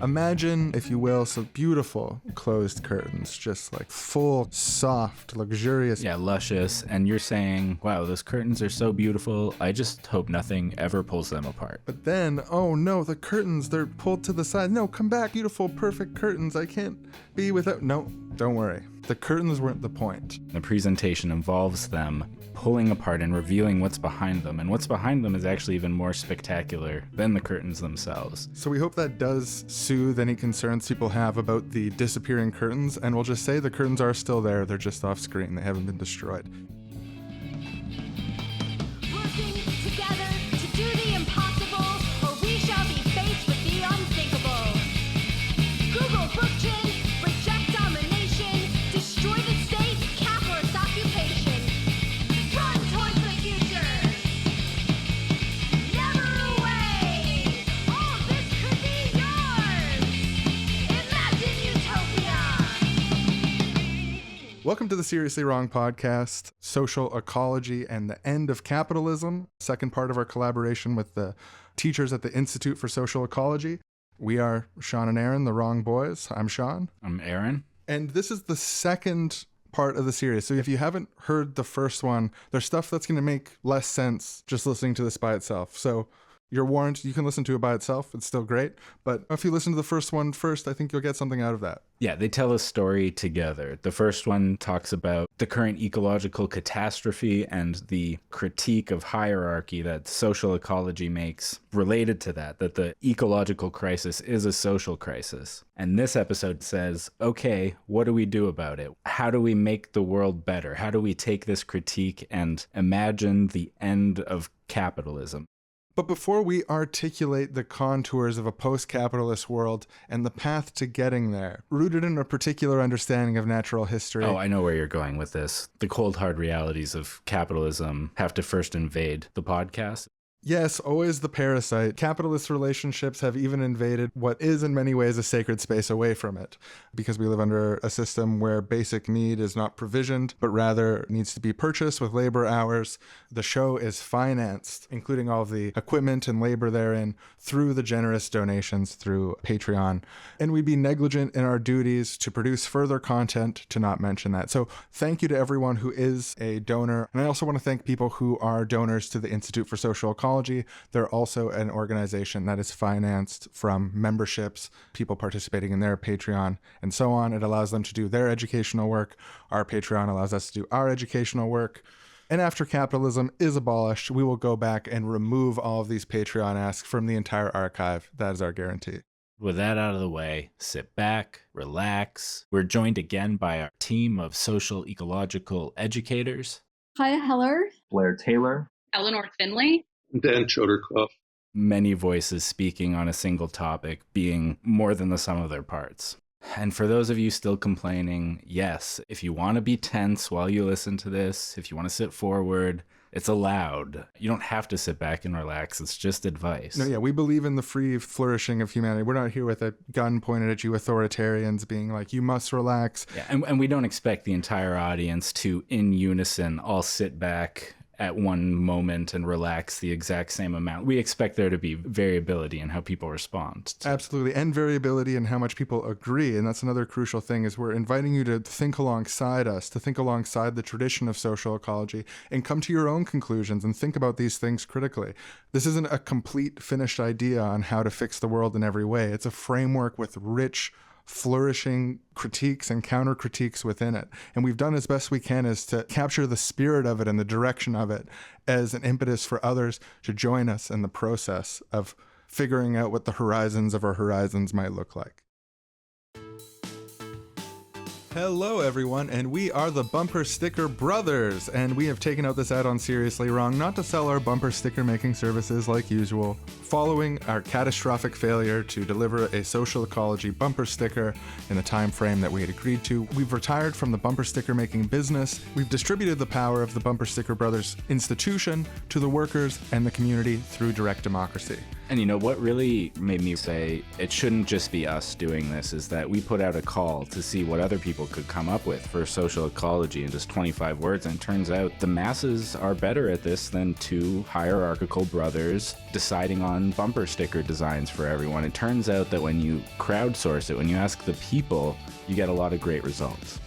Imagine, if you will, some beautiful closed curtains, just like full, soft, luxurious. Yeah, luscious. And you're saying, wow, those curtains are so beautiful. I just hope nothing ever pulls them apart. But then, oh no, the curtains, they're pulled to the side. No, come back, beautiful, perfect curtains. I can't be without. No, don't worry. The curtains weren't the point. The presentation involves them pulling apart and revealing what's behind them. And what's behind them is actually even more spectacular than the curtains themselves. So we hope that does soothe any concerns people have about the disappearing curtains. And we'll just say the curtains are still there. They're just off screen. They haven't been destroyed. Working together to do the impossible, or we shall be faced with the unthinkable. Google book chain, reject domination, destroy the state, capitalist occupation. Run towards the future. Never away. All of this could be yours. Imagine utopia. Welcome to the Seriously Wrong podcast, Social Ecology and the End of Capitalism, second part of our collaboration with the teachers at the Institute for Social Ecology. We are Sean and Aaron, the Wrong Boys. I'm Sean. I'm Aaron. And this is the second part of the series. So if you haven't heard the first one, there's stuff that's going to make less sense just listening to this by itself. So you're warned, you can listen to it by itself. It's still great. But if you listen to the first one first, I think you'll get something out of that. Yeah, they tell a story together. The first one talks about the current ecological catastrophe and the critique of hierarchy that social ecology makes related to that the ecological crisis is a social crisis. And this episode says, okay, what do we do about it? How do we make the world better? How do we take this critique and imagine the end of capitalism? But before we articulate the contours of a post-capitalist world and the path to getting there, rooted in a particular understanding of natural history... Oh, I know where you're going with this. The cold, hard realities of capitalism have to first invade the podcast. Yes, always the parasite. Capitalist relationships have even invaded what is in many ways a sacred space away from it, because we live under a system where basic need is not provisioned, but rather needs to be purchased with labor hours. The show is financed, including all of the equipment and labor therein, through the generous donations through Patreon. And we'd be negligent in our duties to produce further content to not mention that. So thank you to everyone who is a donor. And I also want to thank people who are donors to the Institute for Social Ecology. They're also an organization that is financed from memberships, people participating in their Patreon, and so on. It allows them to do their educational work. Our Patreon allows us to do our educational work. And after capitalism is abolished, we will go back and remove all of these Patreon asks from the entire archive. That is our guarantee. With that out of the way, sit back, relax. We're joined again by our team of social ecological educators. Kaya Heller. Blair Taylor. Eleanor Finley. Dan Choderkoff. Many voices speaking on a single topic, being more than the sum of their parts. And for those of you still complaining, yes, if you want to be tense while you listen to this, if you want to sit forward, it's allowed. You don't have to sit back and relax. It's just advice. No, yeah, we believe in the free flourishing of humanity. We're not here with a gun pointed at you, authoritarians being like, you must relax. Yeah, and we don't expect the entire audience to, in unison, all sit back at one moment and relax the exact same amount. We expect there to be variability in how people respond. Absolutely. And variability in how much people agree. And that's another crucial thing, is we're inviting you to think alongside us, to think alongside the tradition of social ecology and come to your own conclusions and think about these things critically. This isn't a complete finished idea on how to fix the world in every way. It's a framework with rich, flourishing critiques and counter critiques within it. And we've done as best we can is to capture the spirit of it and the direction of it as an impetus for others to join us in the process of figuring out what the horizons of our horizons might look like. Hello everyone, and we are the Bumper Sticker Brothers, and we have taken out this ad on Seriously Wrong not to sell our bumper sticker making services like usual. Following our catastrophic failure to deliver a social ecology bumper sticker in the time frame that we had agreed to, we've retired from the bumper sticker making business. We've distributed the power of the Bumper Sticker Brothers institution to the workers and the community through direct democracy. And you know what really made me say it shouldn't just be us doing this is that we put out a call to see what other people could come up with for social ecology in just 25 words, and it turns out the masses are better at this than two hierarchical brothers deciding on bumper sticker designs for everyone. It turns out that when you crowdsource it, when you ask the people, you get a lot of great results.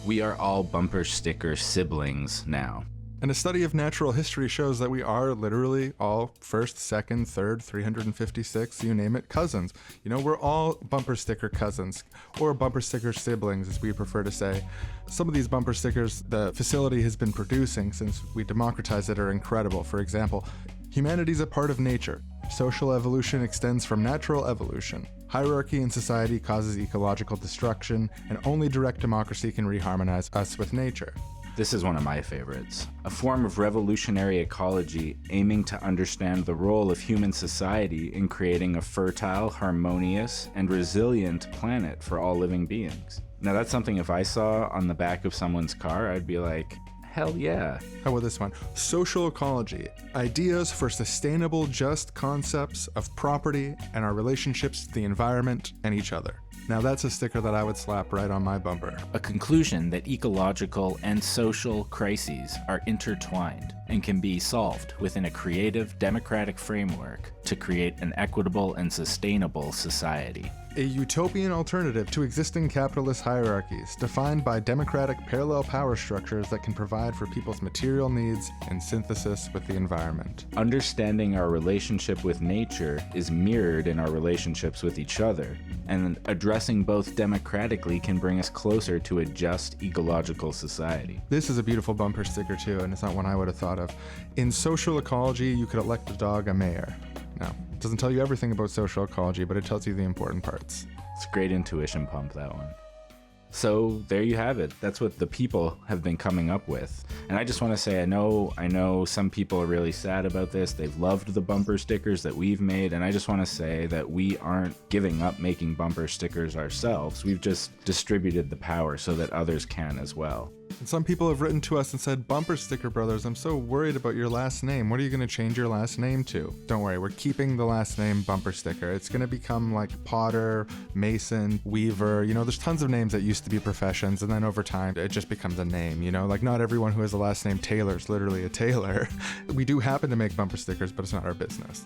We are all bumper sticker siblings now. And a study of natural history shows that we are literally all first, second, third, 356, you name it, cousins. You know, we're all bumper sticker cousins, or bumper sticker siblings, as we prefer to say. Some of these bumper stickers the facility has been producing since we democratized it are incredible. For example, humanity's a part of nature. Social evolution extends from natural evolution. Hierarchy in society causes ecological destruction, and only direct democracy can reharmonize us with nature. This is one of my favorites. A form of revolutionary ecology aiming to understand the role of human society in creating a fertile, harmonious, and resilient planet for all living beings. Now that's something if I saw on the back of someone's car, I'd be like, hell yeah. How about this one? Social ecology. Ideas for sustainable, just concepts of property and our relationships to the environment and each other. Now that's a sticker that I would slap right on my bumper. A conclusion that ecological and social crises are intertwined and can be solved within a creative, democratic framework to create an equitable and sustainable society. A utopian alternative to existing capitalist hierarchies, defined by democratic parallel power structures that can provide for people's material needs in synthesis with the environment. Understanding our relationship with nature is mirrored in our relationships with each other, and addressing both democratically can bring us closer to a just ecological society. This is a beautiful bumper sticker too, and it's not one I would have thought of. In social ecology, you could elect a dog a mayor. Now, it doesn't tell you everything about social ecology, but it tells you the important parts. It's a great intuition pump, that one. So there you have it. That's what the people have been coming up with. And I just want to say, I know some people are really sad about this. They've loved the bumper stickers that we've made. And I just want to say that we aren't giving up making bumper stickers ourselves. We've just distributed the power so that others can as well. And some people have written to us and said, Bumper Sticker Brothers, I'm so worried about your last name. What are you going to change your last name to? Don't worry, we're keeping the last name Bumper Sticker. It's going to become like Potter, Mason, Weaver. You know, there's tons of names that used to be professions, and then over time, it just becomes a name, you know? Like, not everyone who has the last name Taylor is literally a tailor. We do happen to make bumper stickers, but it's not our business.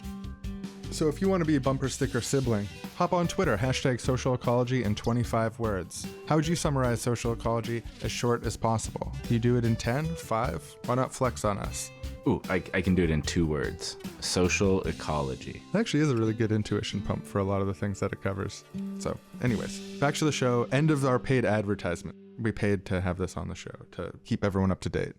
So if you want to be a bumper sticker sibling, hop on Twitter, #Social Ecology in 25 words. How would you summarize social ecology as short as possible? Can you do it in 10, 5? Why not flex on us? Ooh, I can do it in 2 words. Social ecology. It actually is a really good intuition pump for a lot of the things that it covers. So anyways, back to the show. End of our paid advertisement. We paid to have this on the show to keep everyone up to date.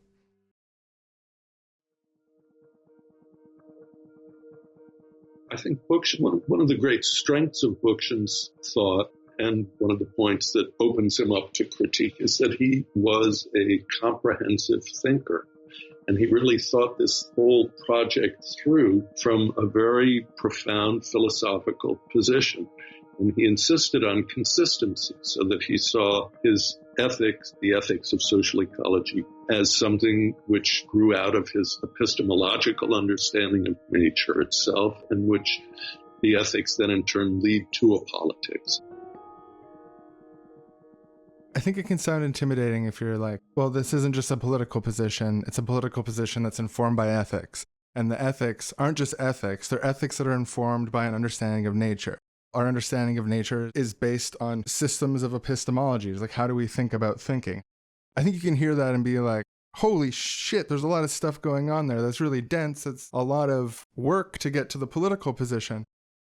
I think one of the great strengths of Bookchin's thought, and one of the points that opens him up to critique, is that he was a comprehensive thinker. And he really thought this whole project through from a very profound philosophical position. And he insisted on consistency so that he saw his ethics, the ethics of social ecology, as something which grew out of his epistemological understanding of nature itself, and which the ethics then in turn lead to a politics. I think it can sound intimidating if you're like, well, this isn't just a political position. It's a political position that's informed by ethics. And the ethics aren't just ethics. They're ethics that are informed by an understanding of nature. Our understanding of nature is based on systems of epistemology. It's like, how do we think about thinking? I think you can hear that and be like, holy shit, there's a lot of stuff going on there that's really dense. It's a lot of work to get to the political position.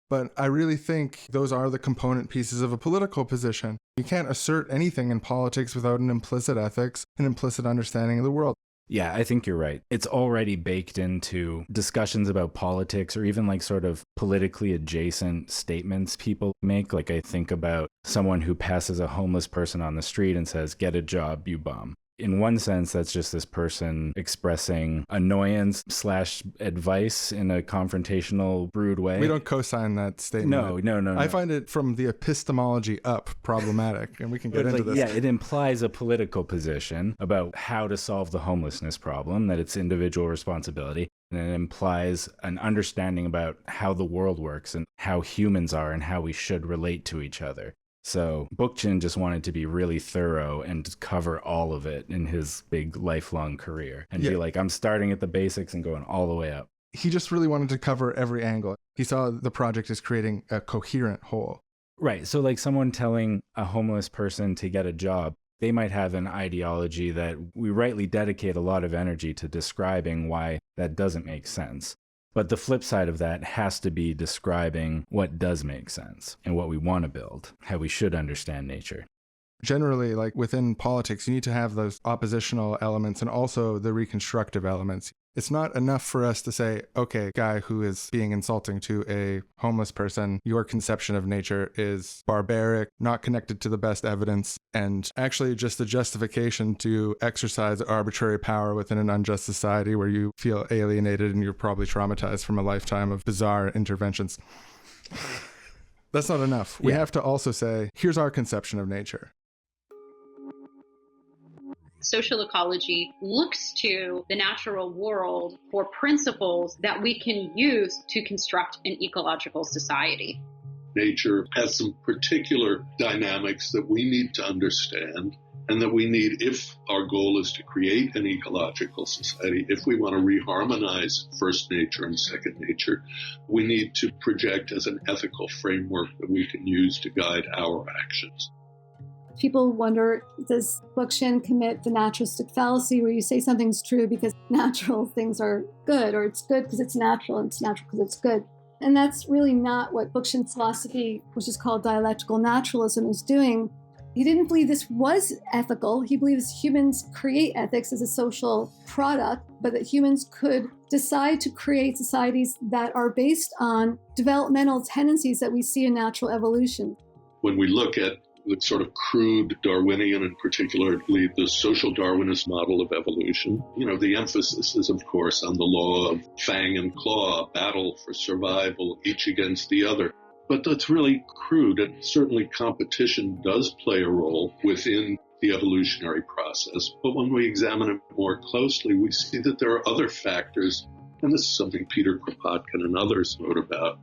But I really think those are the component pieces of a political position. You can't assert anything in politics without an implicit ethics, an implicit understanding of the world. Yeah, I think you're right. It's already baked into discussions about politics or even like sort of politically adjacent statements people make. Like I think about someone who passes a homeless person on the street and says, "Get a job, you bum." In one sense, that's just this person expressing annoyance / advice in a confrontational, rude way. We don't co-sign that statement. No. I find it from the epistemology up problematic, and we can get into this. Yeah, it implies a political position about how to solve the homelessness problem, that it's individual responsibility. And it implies an understanding about how the world works and how humans are and how we should relate to each other. So Bookchin just wanted to be really thorough and cover all of it in his big lifelong career and be like, I'm starting at the basics and going all the way up. He just really wanted to cover every angle. He saw the project as creating a coherent whole. Right. So like someone telling a homeless person to get a job, they might have an ideology that we rightly dedicate a lot of energy to describing why that doesn't make sense. But the flip side of that has to be describing what does make sense and what we want to build, how we should understand nature. Generally, like within politics, you need to have those oppositional elements and also the reconstructive elements. It's not enough for us to say, okay, guy who is being insulting to a homeless person, your conception of nature is barbaric, not connected to the best evidence, and actually just a justification to exercise arbitrary power within an unjust society where you feel alienated and you're probably traumatized from a lifetime of bizarre interventions. That's not enough. We have to also say, here's our conception of nature. Social ecology looks to the natural world for principles that we can use to construct an ecological society. Nature has some particular dynamics that we need to understand and that we need, if our goal is to create an ecological society, if we want to reharmonize first nature and second nature, we need to project as an ethical framework that we can use to guide our actions. People wonder, does Bookchin commit the naturalistic fallacy where you say something's true because natural things are good, or it's good because it's natural and it's natural because it's good? And that's really not what Bookchin's philosophy, which is called dialectical naturalism, is doing. He didn't believe this was ethical. He believes humans create ethics as a social product, but that humans could decide to create societies that are based on developmental tendencies that we see in natural evolution. When we look at the sort of crude Darwinian, and particularly the social Darwinist model of evolution, the emphasis is, of course, on the law of fang and claw, battle for survival, each against the other. But that's really crude, and certainly competition does play a role within the evolutionary process. But when we examine it more closely, we see that there are other factors, and this is something Peter Kropotkin and others wrote about.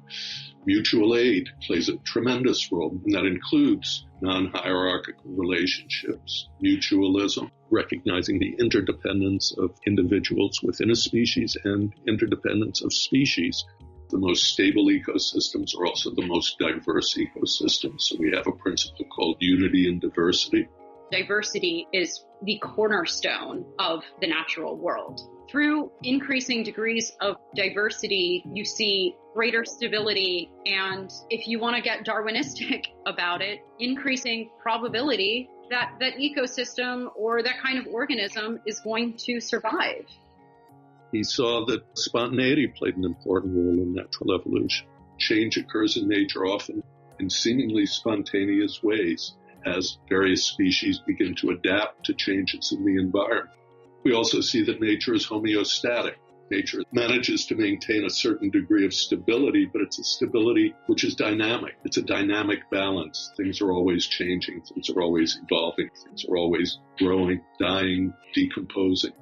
Mutual aid plays a tremendous role, and that includes non-hierarchical relationships, mutualism, recognizing the interdependence of individuals within a species and interdependence of species. The most stable ecosystems are also the most diverse ecosystems. So we have a principle called unity and diversity. Diversity is the cornerstone of the natural world. Through increasing degrees of diversity, you see greater stability, and if you want to get Darwinistic about it, increasing probability that that ecosystem or that kind of organism is going to survive. He saw that spontaneity played an important role in natural evolution. Change occurs in nature often in seemingly spontaneous ways as various species begin to adapt to changes in the environment. We also see that nature is homeostatic. Nature manages to maintain a certain degree of stability, but it's a stability which is dynamic. It's a dynamic balance. Things are always changing. Things are always evolving. Things are always growing, dying, decomposing.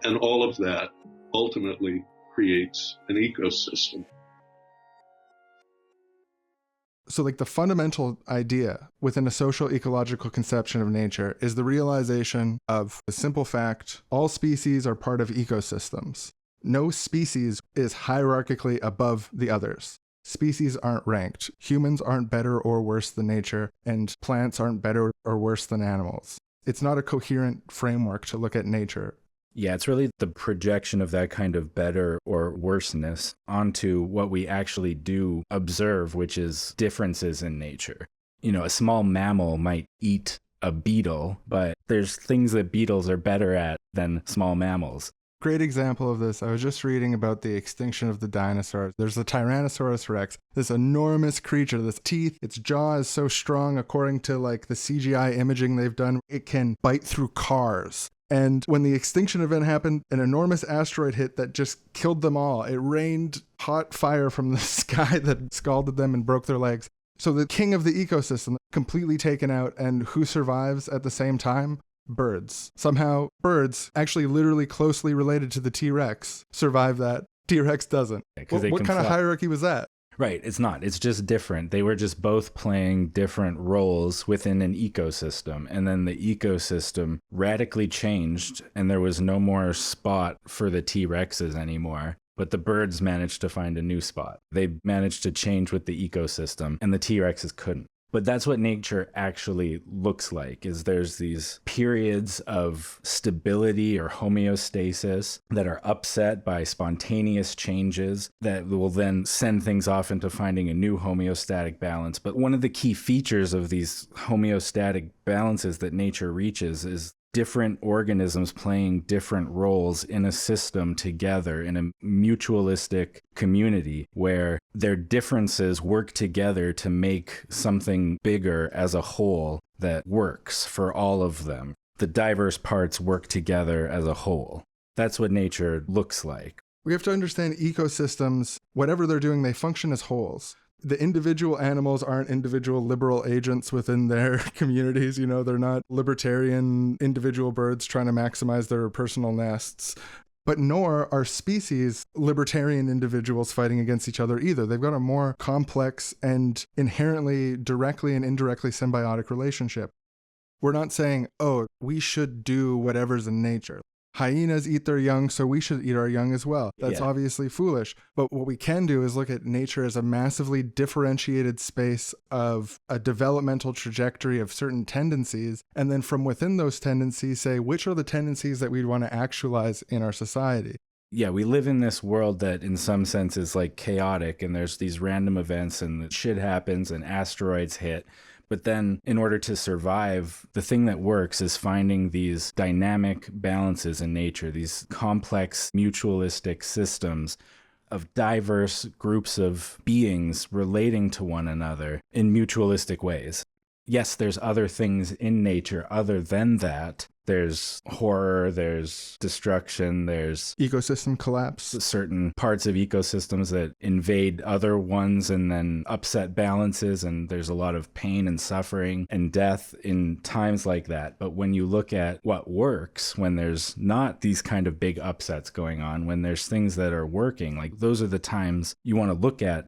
And all of that ultimately creates an ecosystem. So the fundamental idea within a social ecological conception of nature is the realization of the simple fact, all species are part of ecosystems. No species is hierarchically above the others. Species aren't ranked. Humans aren't better or worse than nature, and plants aren't better or worse than animals. It's not a coherent framework to look at nature. Yeah, it's really the projection of that kind of better or worseness onto what we actually do observe, which is differences in nature. A small mammal might eat a beetle, but there's things that beetles are better at than small mammals. Great example of this. I was just reading about the extinction of the dinosaurs. There's the Tyrannosaurus Rex, this enormous creature, this teeth, its jaw is so strong, according to the CGI imaging they've done, it can bite through cars. And when the extinction event happened, an enormous asteroid hit that just killed them all. It rained hot fire from the sky that scalded them and broke their legs. So the king of the ecosystem completely taken out, and who survives at the same time? birds. Somehow birds, actually literally closely related to the T-Rex, survive that. T-Rex doesn't. What kind of hierarchy was that? Right, it's not. It's just different. They were just both playing different roles within an ecosystem. And then the ecosystem radically changed, and there was no more spot for the T-Rexes anymore. But the birds managed to find a new spot. They managed to change with the ecosystem, and the T-Rexes couldn't. But that's what nature actually looks like, is there's these periods of stability or homeostasis that are upset by spontaneous changes that will then send things off into finding a new homeostatic balance. But one of the key features of these homeostatic balances that nature reaches is different organisms playing different roles in a system together in a mutualistic community where their differences work together to make something bigger as a whole that works for all of them. The diverse parts work together as a whole. That's what nature looks like. We have to understand ecosystems, whatever they're doing, they function as wholes. The individual animals aren't individual liberal agents within their communities. They're not libertarian individual birds trying to maximize their personal nests. But nor are species libertarian individuals fighting against each other either. They've got a more complex and inherently directly and indirectly symbiotic relationship. We're not saying, oh, we should do whatever's in nature. Hyenas eat their young, so we should eat our young as well. That's obviously foolish. But what we can do is look at nature as a massively differentiated space of a developmental trajectory of certain tendencies, and then from within those tendencies say, which are the tendencies that we'd want to actualize in our society? Yeah, we live in this world that in some sense is like chaotic, and there's these random events and shit happens and asteroids hit. But then in order to survive, the thing that works is finding these dynamic balances in nature, these complex mutualistic systems of diverse groups of beings relating to one another in mutualistic ways. Yes, there's other things in nature other than that. There's horror, there's destruction, there's ecosystem collapse. Certain parts of ecosystems that invade other ones and then upset balances, and there's a lot of pain and suffering and death in times like that. But when you look at what works, when there's not these kind of big upsets going on, when there's things that are working, like those are the times you want to look at.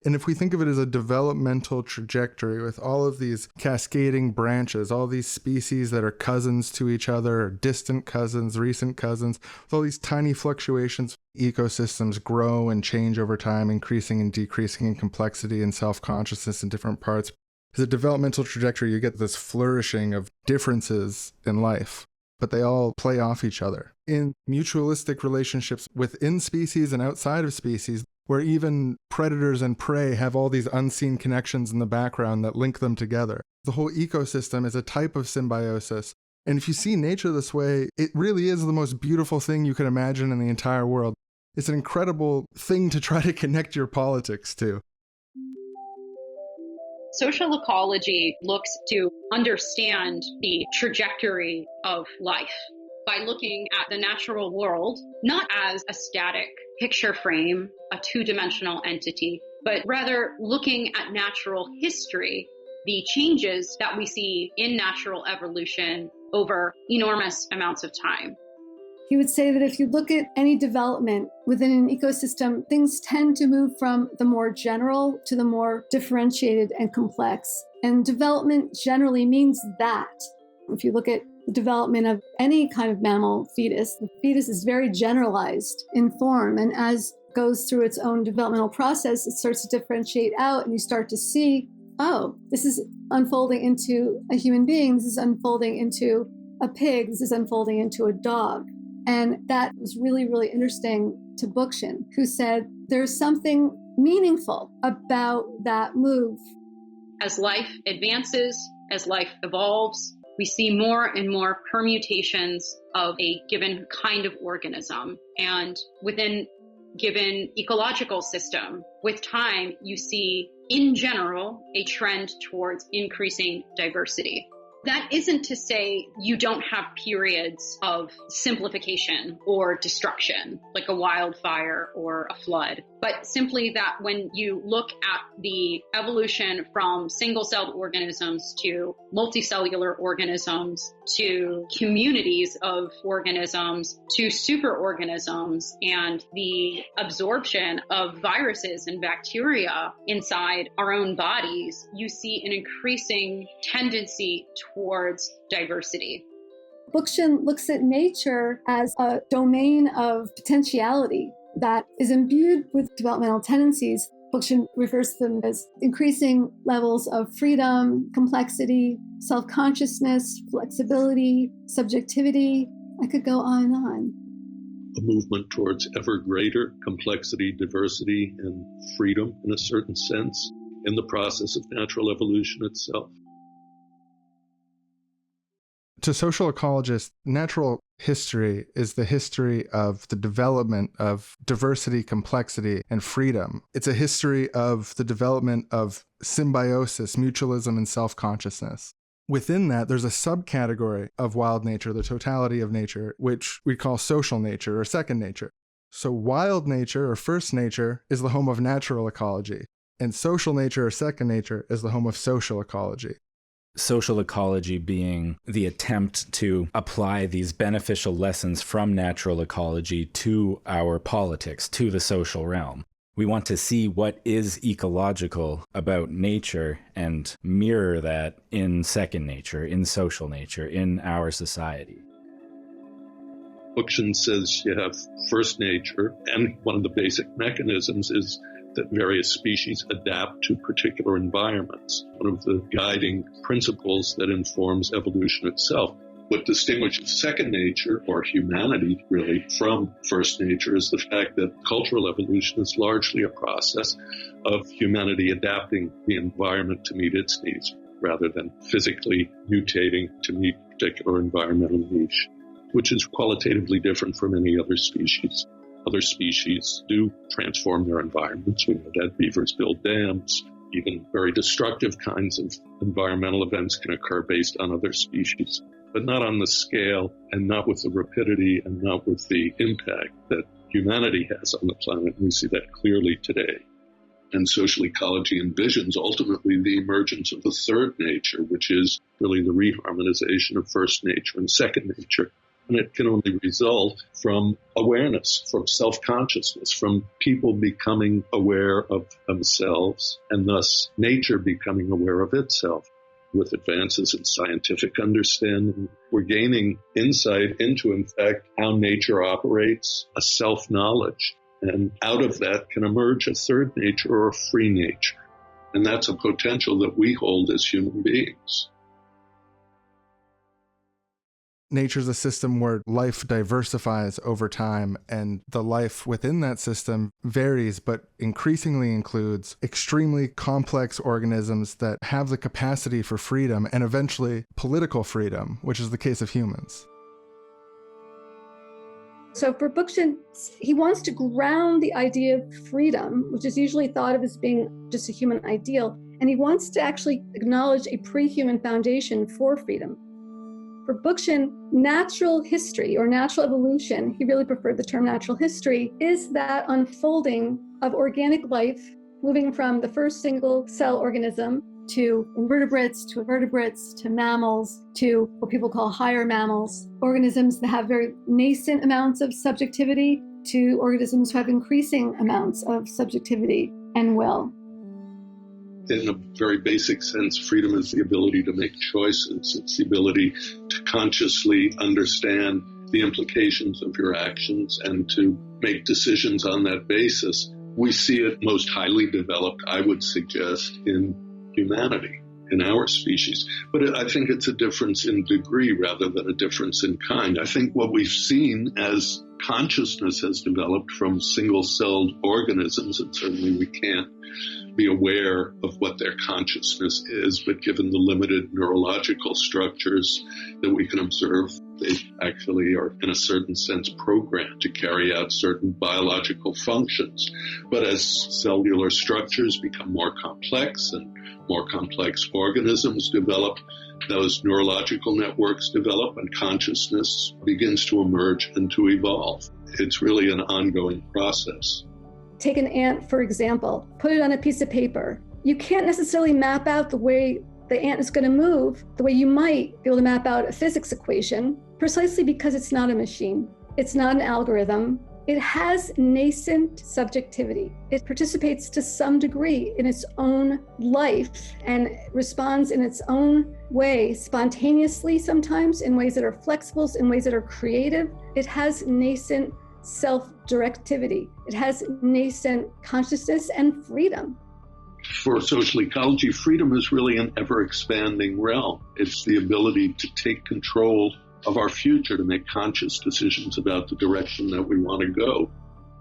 And if we think of it as a developmental trajectory with all of these cascading branches, all these species that are cousins to each other, or distant cousins, recent cousins, with all these tiny fluctuations, ecosystems grow and change over time, increasing and decreasing in complexity and self-consciousness in different parts. As a developmental trajectory, you get this flourishing of differences in life, but they all play off each other. In mutualistic relationships within species and outside of species, where even predators and prey have all these unseen connections in the background that link them together. The whole ecosystem is a type of symbiosis. And if you see nature this way, it really is the most beautiful thing you can imagine in the entire world. It's an incredible thing to try to connect your politics to. Social ecology looks to understand the trajectory of life by looking at the natural world, not as a static picture frame, a two-dimensional entity, but rather looking at natural history, the changes that we see in natural evolution over enormous amounts of time. He would say that if you look at any development within an ecosystem, things tend to move from the more general to the more differentiated and complex. And development generally means that. If you look at the development of any kind of mammal fetus, the fetus is very generalized in form. And as it goes through its own developmental process, it starts to differentiate out, and you start to see, oh, this is unfolding into a human being. This is unfolding into a pig. This is unfolding into a dog. And that was really, really interesting to Bookchin, who said there's something meaningful about that move. As life advances, as life evolves, we see more and more permutations of a given kind of organism. And within given ecological system, with time, you see, in general, a trend towards increasing diversity. That isn't to say you don't have periods of simplification or destruction, like a wildfire or a flood, but simply that when you look at the evolution from single-celled organisms to multicellular organisms to communities of organisms to superorganisms and the absorption of viruses and bacteria inside our own bodies, you see an increasing tendency towards diversity. Bookchin looks at nature as a domain of potentiality that is imbued with developmental tendencies. Bookchin refers to them as increasing levels of freedom, complexity, self-consciousness, flexibility, subjectivity. I could go on and on. A movement towards ever greater complexity, diversity, and freedom in a certain sense in the process of natural evolution itself. To social ecologists, natural history is the history of the development of diversity, complexity, and freedom. It's a history of the development of symbiosis, mutualism, and self-consciousness. Within that, there's a subcategory of wild nature, the totality of nature, which we call social nature or second nature. So wild nature or first nature is the home of natural ecology, and social nature or second nature is the home of social ecology. Social ecology being the attempt to apply these beneficial lessons from natural ecology to our politics, to the social realm. We want to see what is ecological about nature and mirror that in second nature, in social nature, in our society. Bookchin says you have first nature, and one of the basic mechanisms is that various species adapt to particular environments. One of the guiding principles that informs evolution itself. What distinguishes second nature, or humanity really, from first nature is the fact that cultural evolution is largely a process of humanity adapting the environment to meet its needs, rather than physically mutating to meet particular environmental niche, which is qualitatively different from any other species. Other species do transform their environments. We know that beavers build dams. Even very destructive kinds of environmental events can occur based on other species, but not on the scale and not with the rapidity and not with the impact that humanity has on the planet. We see that clearly today. And social ecology envisions ultimately the emergence of the third nature, which is really the reharmonization of first nature and second nature. And it can only result from awareness, from self-consciousness, from people becoming aware of themselves, and thus nature becoming aware of itself. With advances in scientific understanding, we're gaining insight into, in fact, how nature operates, a self-knowledge. And out of that can emerge a third nature or a free nature. And that's a potential that we hold as human beings. Nature's a system where life diversifies over time, and the life within that system varies, but increasingly includes extremely complex organisms that have the capacity for freedom and eventually political freedom, which is the case of humans. So for Bookchin, he wants to ground the idea of freedom, which is usually thought of as being just a human ideal, and he wants to actually acknowledge a pre-human foundation for freedom. For Bookchin, natural history or natural evolution, he really preferred the term natural history, is that unfolding of organic life, moving from the first single cell organism to invertebrates, to mammals, to what people call higher mammals, organisms that have very nascent amounts of subjectivity, to organisms who have increasing amounts of subjectivity and will. In a very basic sense, freedom is the ability to make choices. It's the ability to consciously understand the implications of your actions and to make decisions on that basis. We see it most highly developed, I would suggest, in humanity, in our species. But I think it's a difference in degree rather than a difference in kind. I think what we've seen as consciousness has developed from single-celled organisms, and certainly we can't be aware of what their consciousness is, but given the limited neurological structures that we can observe, They actually are, in a certain sense, programmed to carry out certain biological functions. But as cellular structures become more complex and more complex organisms develop, those neurological networks develop and consciousness begins to emerge and to evolve. It's really an ongoing process. Take an ant, for example, put it on a piece of paper. You can't necessarily map out the way the ant is going to move the way you might be able to map out a physics equation, precisely because it's not a machine. It's not an algorithm. It has nascent subjectivity. It participates to some degree in its own life and responds in its own way, spontaneously sometimes, in ways that are flexible, in ways that are creative. It has nascent self-directivity. It has nascent consciousness and freedom. For social ecology, freedom is really an ever-expanding realm. It's the ability to take control of our future, to make conscious decisions about the direction that we want to go.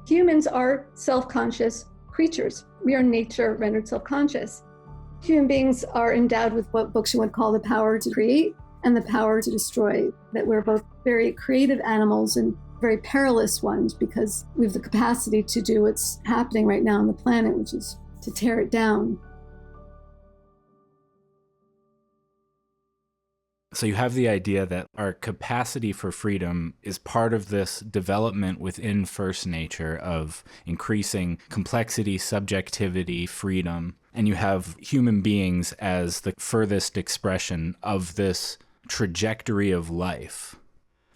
Humans are self-conscious creatures. We are nature rendered self-conscious. Human beings are endowed with what Bookchin would call the power to create and the power to destroy, that we're both very creative animals and very perilous ones because we have the capacity to do what's happening right now on the planet, which is to tear it down. So you have the idea that our capacity for freedom is part of this development within first nature of increasing complexity, subjectivity, freedom. And you have human beings as the furthest expression of this trajectory of life.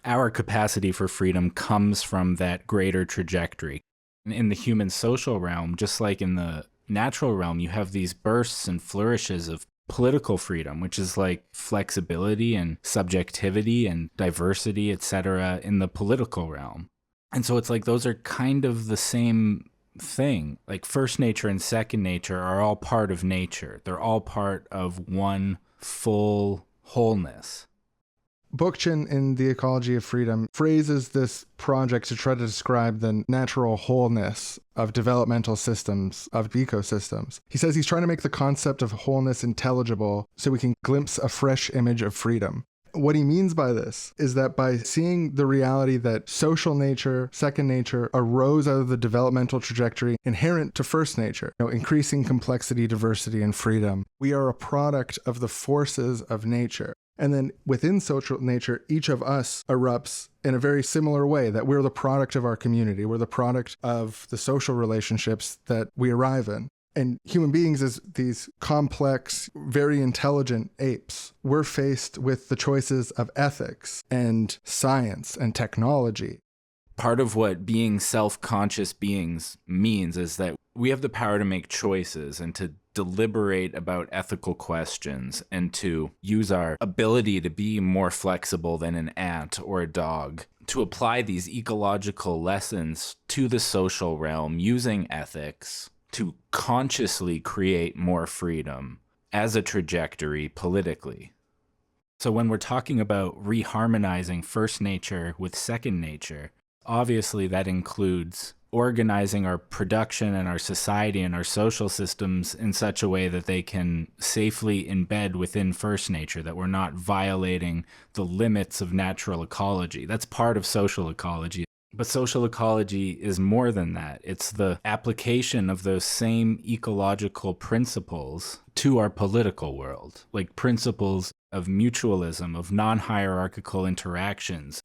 Our capacity for freedom comes from that greater trajectory. In the human social realm, just like in the natural realm, you have these bursts and flourishes of political freedom, which is like flexibility and subjectivity and diversity, etc., in the political realm. And so it's like those are kind of the same thing. Like first nature and second nature are all part of nature. They're all part of one full wholeness. Bookchin, in The Ecology of Freedom, phrases this project to try to describe the natural wholeness of developmental systems, of ecosystems. He says he's trying to make the concept of wholeness intelligible so we can glimpse a fresh image of freedom. What he means by this is that by seeing the reality that social nature, second nature, arose out of the developmental trajectory inherent to first nature, increasing complexity, diversity, and freedom, we are a product of the forces of nature. And then within social nature, each of us erupts in a very similar way, that we're the product of our community. We're the product of the social relationships that we arrive in. And human beings, as these complex, very intelligent apes, we're faced with the choices of ethics and science and technology. Part of what being self-conscious beings means is that we have the power to make choices and to deliberate about ethical questions and to use our ability to be more flexible than an ant or a dog, to apply these ecological lessons to the social realm using ethics to consciously create more freedom as a trajectory politically. So when we're talking about reharmonizing first nature with second nature, obviously that includes organizing our production and our society and our social systems in such a way that they can safely embed within first nature, that we're not violating the limits of natural ecology. That's part of social ecology. But social ecology is more than that. It's the application of those same ecological principles to our political world, like principles of mutualism, of non-hierarchical interactions,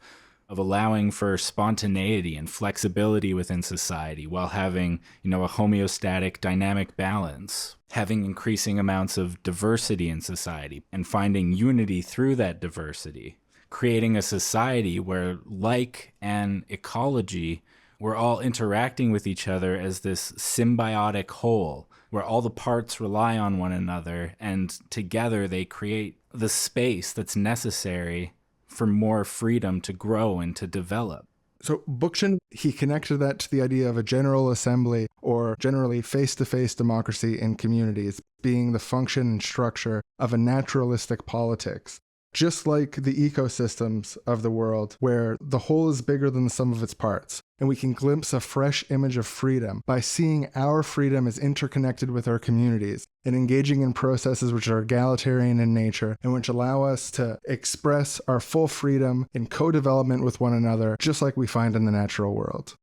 of allowing for spontaneity and flexibility within society while having, a homeostatic dynamic balance, having increasing amounts of diversity in society and finding unity through that diversity, creating a society where, like an ecology, we're all interacting with each other as this symbiotic whole, where all the parts rely on one another and together they create the space that's necessary for more freedom to grow and to develop. So Bookchin, he connected that to the idea of a general assembly, or generally face-to-face democracy in communities, being the function and structure of a naturalistic politics. just like the ecosystems of the world, where the whole is bigger than the sum of its parts. And we can glimpse a fresh image of freedom by seeing our freedom as interconnected with our communities and engaging in processes which are egalitarian in nature and which allow us to express our full freedom in co-development with one another, just like we find in the natural world.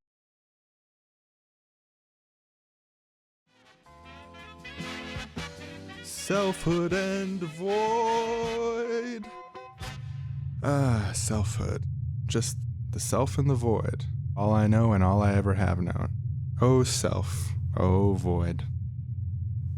Selfhood and void. Selfhood. Just the self and the void. All I know and all I ever have known. Oh, self. Oh, void.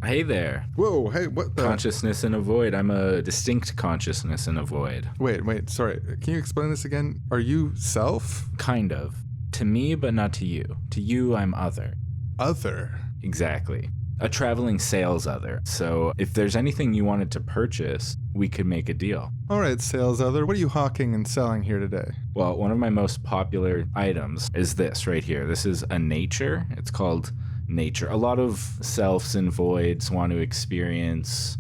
Hey there. Whoa, hey, what the? Consciousness in a void. I'm a distinct consciousness in a void. Wait, sorry. Can you explain this again? Are you self? Kind of. To me, but not to you. To you, I'm other. Other? Exactly. A traveling sales other. So if there's anything you wanted to purchase, we could make a deal. All right, sales other. What are you hawking and selling here today? Well, one of my most popular items is this right here. This is a nature. It's called nature. A lot of selves and voids want to experience,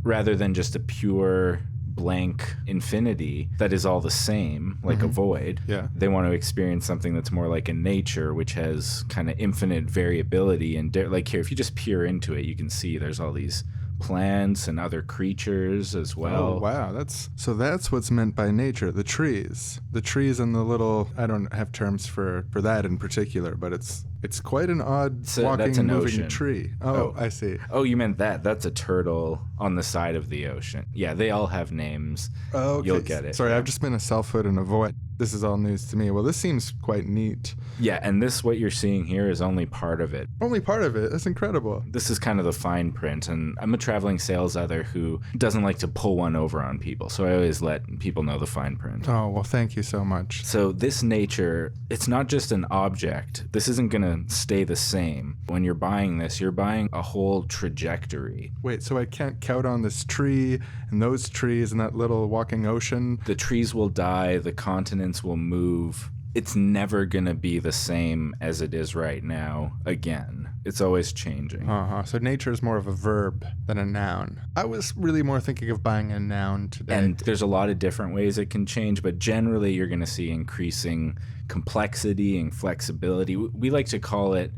rather than just a pure blank infinity that is all the same, like a void. Yeah. They want to experience something that's more like a nature, which has kind of infinite variability. And like here, if you just peer into it, you can see there's all these plants and other creatures as well. Oh, wow. That's what's meant by nature, the trees. The trees and the little, I don't have terms for that in particular, but it's quite an odd walking, moving ocean. Tree. Oh, I see. Oh, you meant that. That's a turtle on the side of the ocean. Yeah, they all have names. Oh, okay. You'll get it. Sorry, I've just been a selfhood and a void. This is all news to me. Well, this seems quite neat. Yeah, and what you're seeing here is only part of it. Only part of it? That's incredible. This is kind of the fine print, and I'm a traveling sales other who doesn't like to pull one over on people, so I always let people know the fine print. Oh, well, thank you so much. So this nature, it's not just an object. This isn't going to stay the same. When you're buying this, you're buying a whole trajectory. Wait, so I can't count on this tree and those trees and that little walking ocean? The trees will die, the continents will move. It's never going to be the same as it is right now again. It's always changing. So nature is more of a verb than a noun. I was really more thinking of buying a noun today. And there's a lot of different ways it can change, but generally you're going to see increasing complexity and flexibility. We like to call it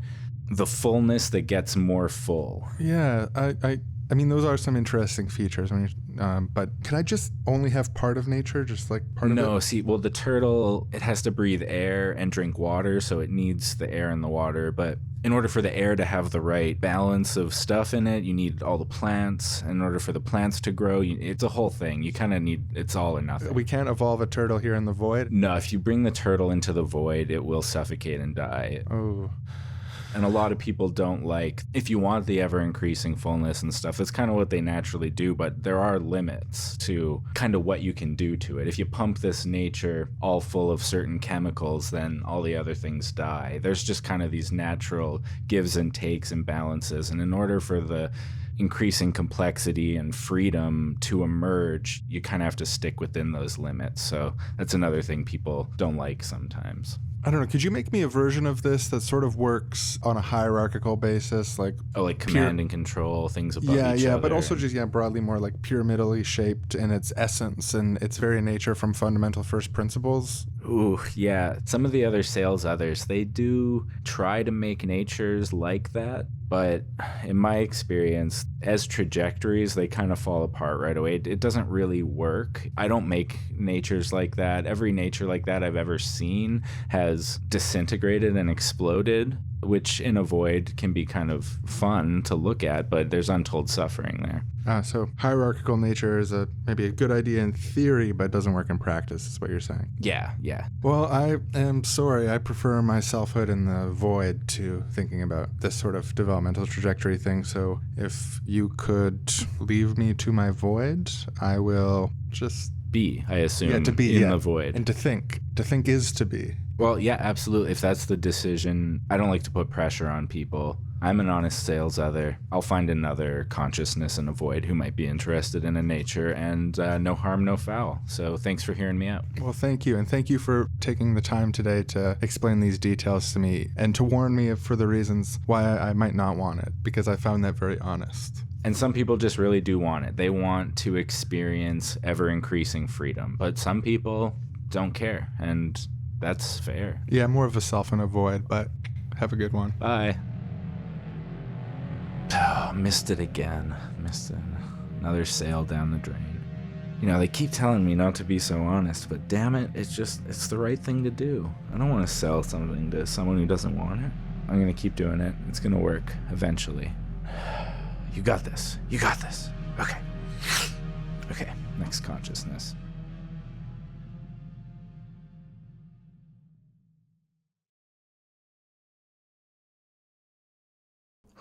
the fullness that gets more full. Yeah, I mean, those are some interesting features. But can I just only have part of nature, just like part of it? No, see, well, the turtle, it has to breathe air and drink water, so it needs the air and the water. But in order for the air to have the right balance of stuff in it, you need all the plants. In order for the plants to grow, it's a whole thing. You kind of need, it's all or nothing. We can't evolve a turtle here in the void? No, if you bring the turtle into the void, it will suffocate and die. Oh. And a lot of people don't like, if you want the ever-increasing fullness and stuff, that's kind of what they naturally do, but there are limits to kind of what you can do to it. If you pump this nature all full of certain chemicals, then all the other things die. There's just kind of these natural gives and takes and balances, and in order for the increasing complexity and freedom to emerge, you kind of have to stick within those limits. So that's another thing people don't like sometimes. I don't know. Could you make me a version of this that sort of works on a hierarchical basis, like command and control, things above each other? Yeah, but also just broadly more like pyramidally shaped in its essence and its very nature from fundamental first principles? Ooh, yeah. Some of the other sales others, they do try to make natures like that, but in my experience, as trajectories, they kind of fall apart right away. It doesn't really work. I don't make natures like that. Every nature like that I've ever seen has disintegrated and exploded, which in a void can be kind of fun to look at, but there's untold suffering there. So hierarchical nature is maybe a good idea in theory, but doesn't work in practice, is what you're saying. Yeah. Well, I am sorry. I prefer my selfhood in the void to thinking about this sort of developmental trajectory thing. So if you could leave me to my void, I will just be, I assume, to be in the void. And to think. To think is to be. Well, yeah, absolutely. If that's the decision, I don't like to put pressure on people. I'm an honest sales other. I'll find another consciousness in a void who might be interested in a nature, and no harm, no foul. So thanks for hearing me out. Well, thank you. And thank you for taking the time today to explain these details to me and to warn me for the reasons why I might not want it, because I found that very honest. And some people just really do want it. They want to experience ever-increasing freedom. But some people don't care, and that's fair. Yeah, more of a self and a void, but have a good one. Bye. Oh, missed it again. Missed it. Another sail down the drain. You know, they keep telling me not to be so honest, but damn it, it's the right thing to do. I don't want to sell something to someone who doesn't want it. I'm going to keep doing it. It's going to work eventually. You got this. You got this. Okay. Okay, next consciousness.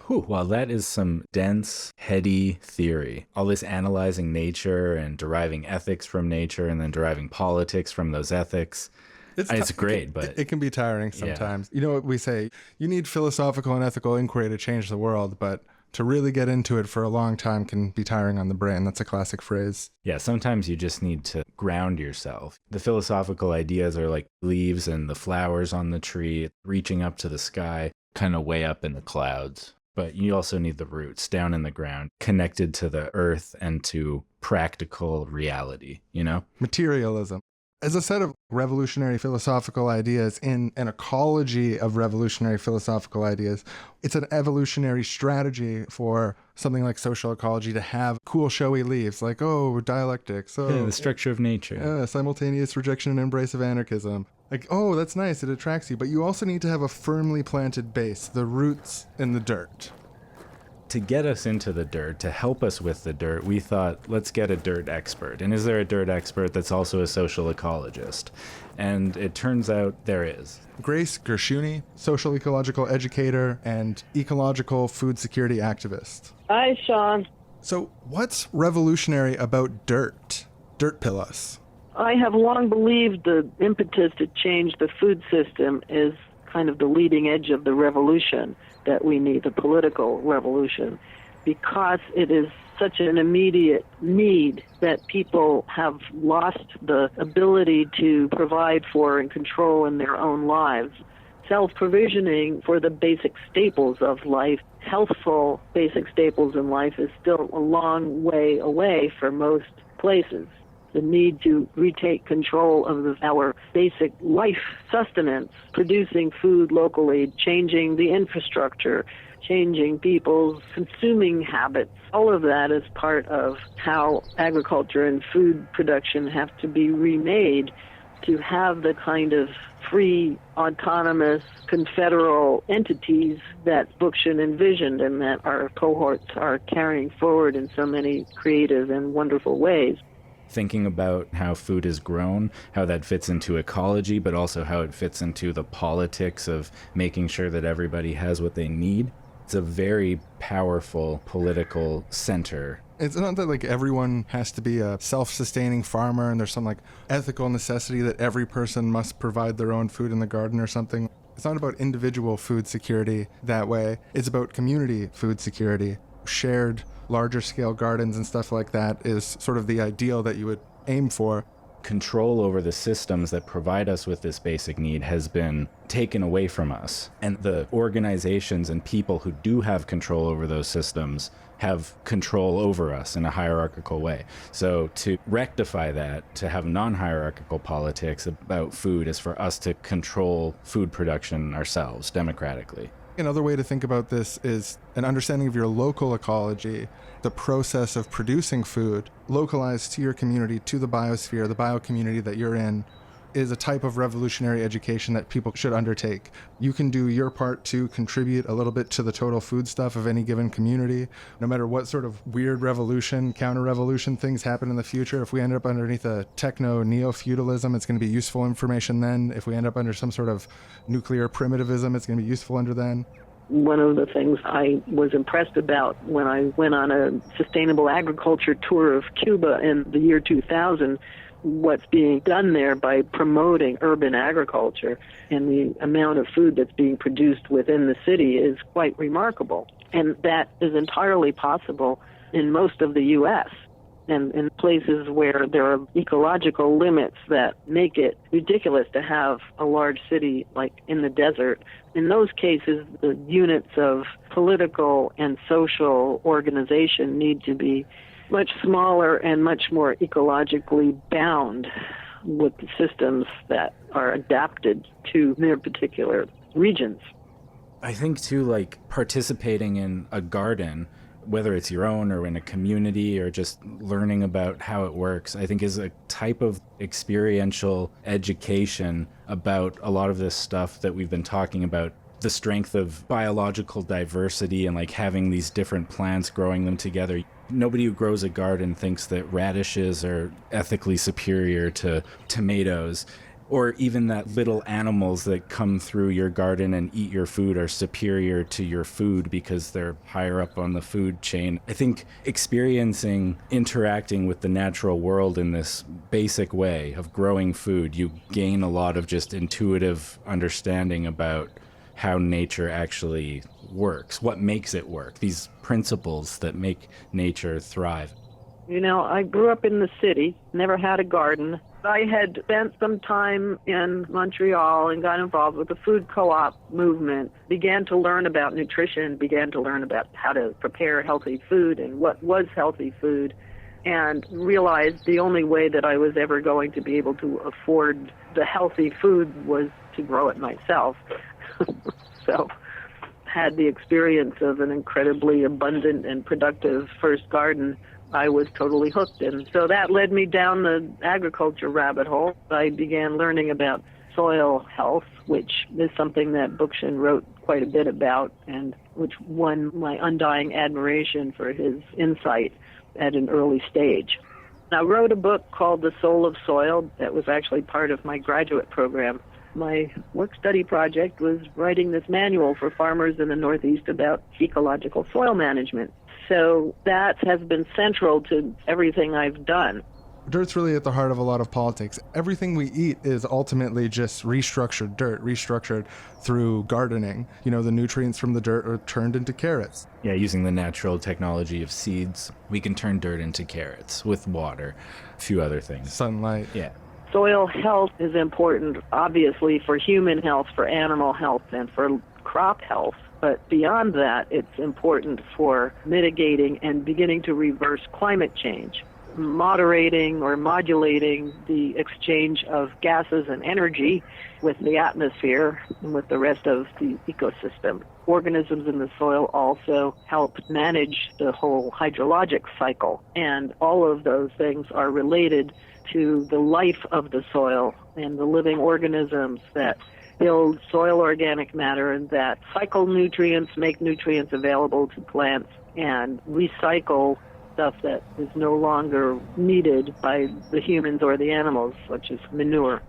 Whew, well, that is some dense, heady theory. All this analyzing nature and deriving ethics from nature and then deriving politics from those ethics. It's great, but... It can be tiring sometimes. Yeah. You know what we say? You need philosophical and ethical inquiry to change the world, but to really get into it for a long time can be tiring on the brain. That's a classic phrase. Yeah, sometimes you just need to ground yourself. The philosophical ideas are like leaves and the flowers on the tree, reaching up to the sky, kind of way up in the clouds. But you also need the roots down in the ground, connected to the earth and to practical reality, you know? Materialism. As a set of revolutionary philosophical ideas in an ecology of revolutionary philosophical ideas, it's an evolutionary strategy for something like social ecology to have cool, showy leaves, like, oh, dialectics. Oh, yeah, the structure of nature. Simultaneous rejection and embrace of anarchism. Like, oh, that's nice, it attracts you. But you also need to have a firmly planted base, the roots in the dirt. To get us into the dirt, to help us with the dirt, we thought, let's get a dirt expert. And is there a dirt expert that's also a social ecologist? And it turns out there is. Grace Gershuny, social ecological educator and ecological food security activist. Hi, Sean. So what's revolutionary about dirt? Dirt pill us. I have long believed the impetus to change the food system is kind of the leading edge of the revolution that we need, the political revolution, because it is such an immediate need that people have lost the ability to provide for and control in their own lives. Self-provisioning for the basic staples of life, healthful basic staples in life, is still a long way away for most places. The need to retake control of our basic life sustenance, producing food locally, changing the infrastructure, changing people's consuming habits. All of that is part of how agriculture and food production have to be remade to have the kind of free, autonomous, confederal entities that Bookchin envisioned and that our cohorts are carrying forward in so many creative and wonderful ways. Thinking about how food is grown, how that fits into ecology, but also how it fits into the politics of making sure that everybody has what they need. It's a very powerful political center. It's not that like everyone has to be a self-sustaining farmer and there's some like ethical necessity that every person must provide their own food in the garden or something. It's not about individual food security that way. It's about community food security. Shared larger scale gardens and stuff like that is sort of the ideal that you would aim for. Control over the systems that provide us with this basic need has been taken away from us. And the organizations and people who do have control over those systems have control over us in a hierarchical way. So to rectify that, to have non-hierarchical politics about food is for us to control food production ourselves democratically. Another way to think about this is an understanding of your local ecology, the process of producing food localized to your community, to the biosphere, the biocommunity that you're in, is a type of revolutionary education that people should undertake. You can do your part to contribute a little bit to the total food stuff of any given community. No matter what sort of weird revolution, counter-revolution things happen in the future, if we end up underneath a techno-neo-feudalism, it's going to be useful information then. If we end up under some sort of nuclear primitivism, it's going to be useful under then. One of the things I was impressed about when I went on a sustainable agriculture tour of Cuba in the year 2000, what's being done there by promoting urban agriculture and the amount of food that's being produced within the city is quite remarkable. And that is entirely possible in most of the U.S. And in places where there are ecological limits that make it ridiculous to have a large city like in the desert, in those cases, the units of political and social organization need to be much smaller and much more ecologically bound with the systems that are adapted to their particular regions. I think, too, like participating in a garden, whether it's your own or in a community or just learning about how it works, I think is a type of experiential education about a lot of this stuff that we've been talking about, the strength of biological diversity and like having these different plants, growing them together. Nobody who grows a garden thinks that radishes are ethically superior to tomatoes, or even that little animals that come through your garden and eat your food are superior to your food because they're higher up on the food chain. I think interacting with the natural world in this basic way of growing food, you gain a lot of just intuitive understanding about how nature actually works, what makes it work, these principles that make nature thrive. You know, I grew up in the city, never had a garden. I had spent some time in Montreal and got involved with the food co-op movement, began to learn about nutrition, began to learn about how to prepare healthy food and what was healthy food, and realized the only way that I was ever going to be able to afford the healthy food was to grow it myself. So had the experience of an incredibly abundant and productive first garden. I was totally hooked. And so that led me down the agriculture rabbit hole. I began learning about soil health, which is something that Bookchin wrote quite a bit about and which won my undying admiration for his insight at an early stage. I wrote a book called The Soul of Soil that was actually part of my graduate program. My work study project was writing this manual for farmers in the Northeast about ecological soil management. So that has been central to everything I've done. Dirt's really at the heart of a lot of politics. Everything we eat is ultimately just restructured dirt, restructured through gardening. You know, the nutrients from the dirt are turned into carrots. Yeah, using the natural technology of seeds, we can turn dirt into carrots with water, a few other things. Sunlight. Yeah. Soil health is important, obviously, for human health, for animal health, and for crop health. But beyond that, it's important for mitigating and beginning to reverse climate change, moderating or modulating the exchange of gases and energy with the atmosphere and with the rest of the ecosystem. Organisms in the soil also help manage the whole hydrologic cycle, and all of those things are related to the life of the soil and the living organisms that build soil organic matter and that cycle nutrients, make nutrients available to plants, and recycle stuff that is no longer needed by the humans or the animals, such as manure.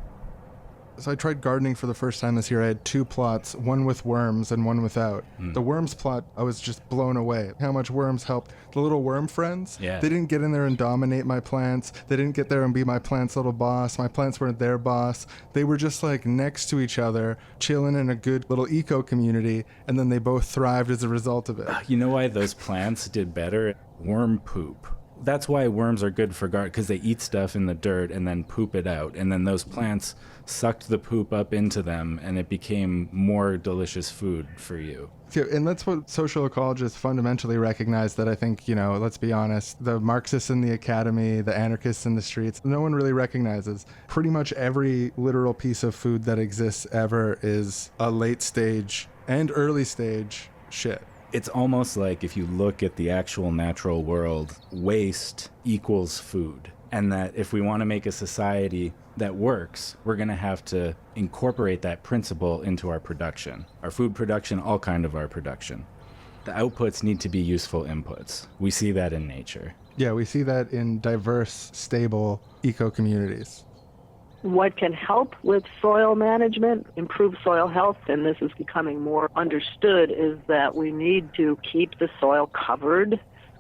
So I tried gardening for the first time this year. I had 2 plots, one with worms and one without. The worms plot, I was just blown away. How much worms helped. The little worm friends, Yeah. They didn't get in there and dominate my plants. They didn't get there and be my plant's little boss. My plants weren't their boss. They were just like next to each other, chilling in a good little eco community, and then they both thrived as a result of it. You know why those plants did better? Worm poop. That's why worms are good for garden, because they eat stuff in the dirt and then poop it out. And then those plants sucked the poop up into them, and it became more delicious food for you. Yeah, and that's what social ecologists fundamentally recognize, that I think, you know, let's be honest, the Marxists in the academy, the anarchists in the streets, no one really recognizes. Pretty much every literal piece of food that exists ever is a late stage and early stage shit. It's almost like if you look at the actual natural world, waste equals food. And that if we want to make a society that works, we're going to have to incorporate that principle into our production. Our food production, all kind of our production. The outputs need to be useful inputs. We see that in nature. Yeah, we see that in diverse, stable eco-communities. What can help with soil management, improve soil health, and this is becoming more understood, is that we need to keep the soil covered,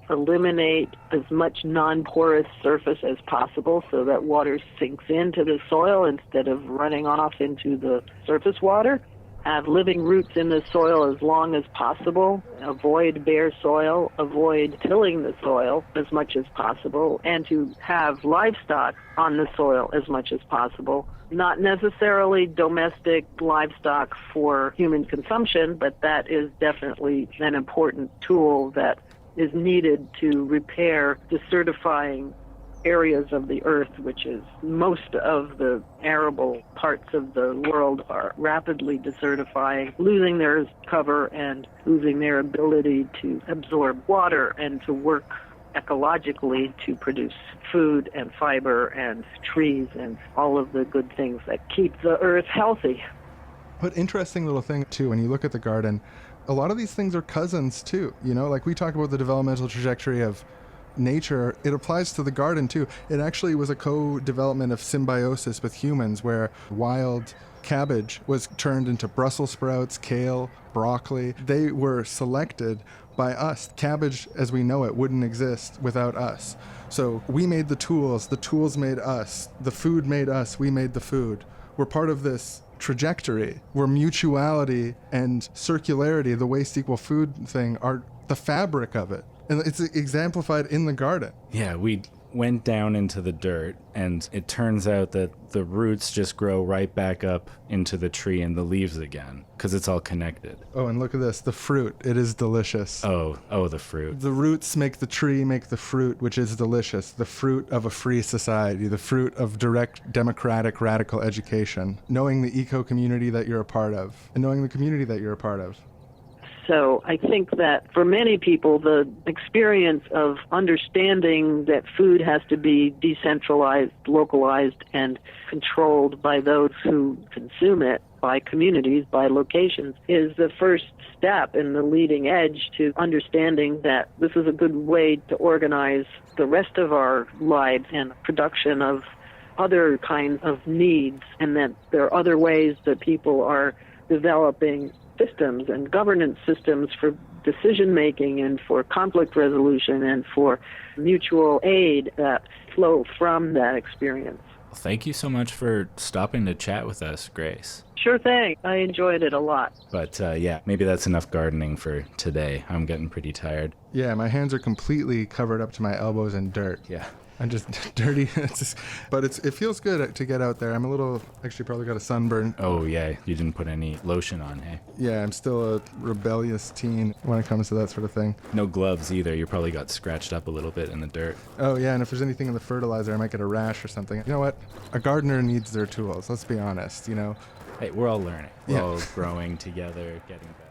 eliminate as much non-porous surface as possible so that water sinks into the soil instead of running off into the surface water. have living roots in the soil as long as possible, avoid bare soil, avoid tilling the soil as much as possible, and to have livestock on the soil as much as possible. Not necessarily domestic livestock for human consumption, but that is definitely an important tool that is needed to repair desertifying areas of the earth, which is most of the arable parts of the world are rapidly desertifying, losing their cover and losing their ability to absorb water and to work ecologically to produce food and fiber and trees and all of the good things that keep the earth healthy. But interesting little thing too, when you look at the garden, a lot of these things are cousins too, like we talk about the developmental trajectory of nature, it applies to the garden too. It actually was a co-development of symbiosis with humans, where wild cabbage was turned into Brussels sprouts, kale, broccoli. They were selected by us. Cabbage as we know it wouldn't exist without us. So we made the tools made us, the food made us, we made the food. We're part of this trajectory where mutuality and circularity, the waste equal food thing, are the fabric of it. And it's exemplified in the garden. Yeah, we went down into the dirt, and it turns out that the roots just grow right back up into the tree and the leaves again, because it's all connected. Oh, and look at this, the fruit. It is delicious. Oh, the fruit. The roots make the tree, make the fruit, which is delicious. The fruit of a free society, the fruit of direct, democratic, radical education. Knowing the eco-community that you're a part of, and knowing the community that you're a part of. So I think that for many people, the experience of understanding that food has to be decentralized, localized, and controlled by those who consume it, by communities, by locations, is the first step in the leading edge to understanding that this is a good way to organize the rest of our lives and production of other kinds of needs, and that there are other ways that people are developing systems and governance systems for decision making and for conflict resolution and for mutual aid that flow from that experience. Well, thank you so much for stopping to chat with us, Grace. Sure thing. I enjoyed it a lot. But yeah, maybe that's enough gardening for today. I'm getting pretty tired. Yeah, my hands are completely covered up to my elbows in dirt. Yeah. I'm just dirty. But it feels good to get out there. I'm a little, actually probably got a sunburn. Oh yeah, you didn't put any lotion on, hey? Yeah, I'm still a rebellious teen when it comes to that sort of thing. No gloves either. You probably got scratched up a little bit in the dirt. Oh yeah, and if there's anything in the fertilizer, I might get a rash or something. You know what? A gardener needs their tools. Let's be honest, Hey, we're all learning. We're all growing together, getting better.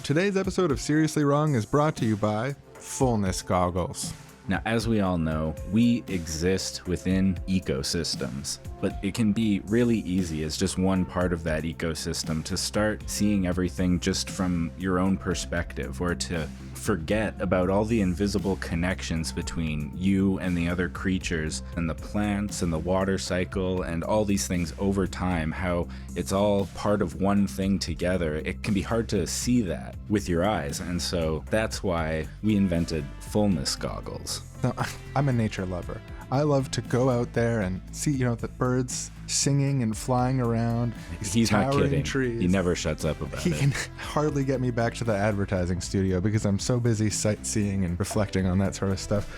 Today's episode of Seriously Wrong is brought to you by Fullness Goggles. Now, as we all know, we exist within ecosystems, but it can be really easy as just one part of that ecosystem to start seeing everything just from your own perspective, or to forget about all the invisible connections between you and the other creatures and the plants and the water cycle and all these things over time, how it's all part of one thing together. It can be hard to see that with your eyes, and so that's why we invented Fullness Goggles. Now, I'm a nature lover. I love to go out there and see, the birds singing and flying around. He's not kidding. Trees. He never shuts up about He it. can hardly get me back to the advertising studio because I'm so busy sightseeing and reflecting on that sort of stuff.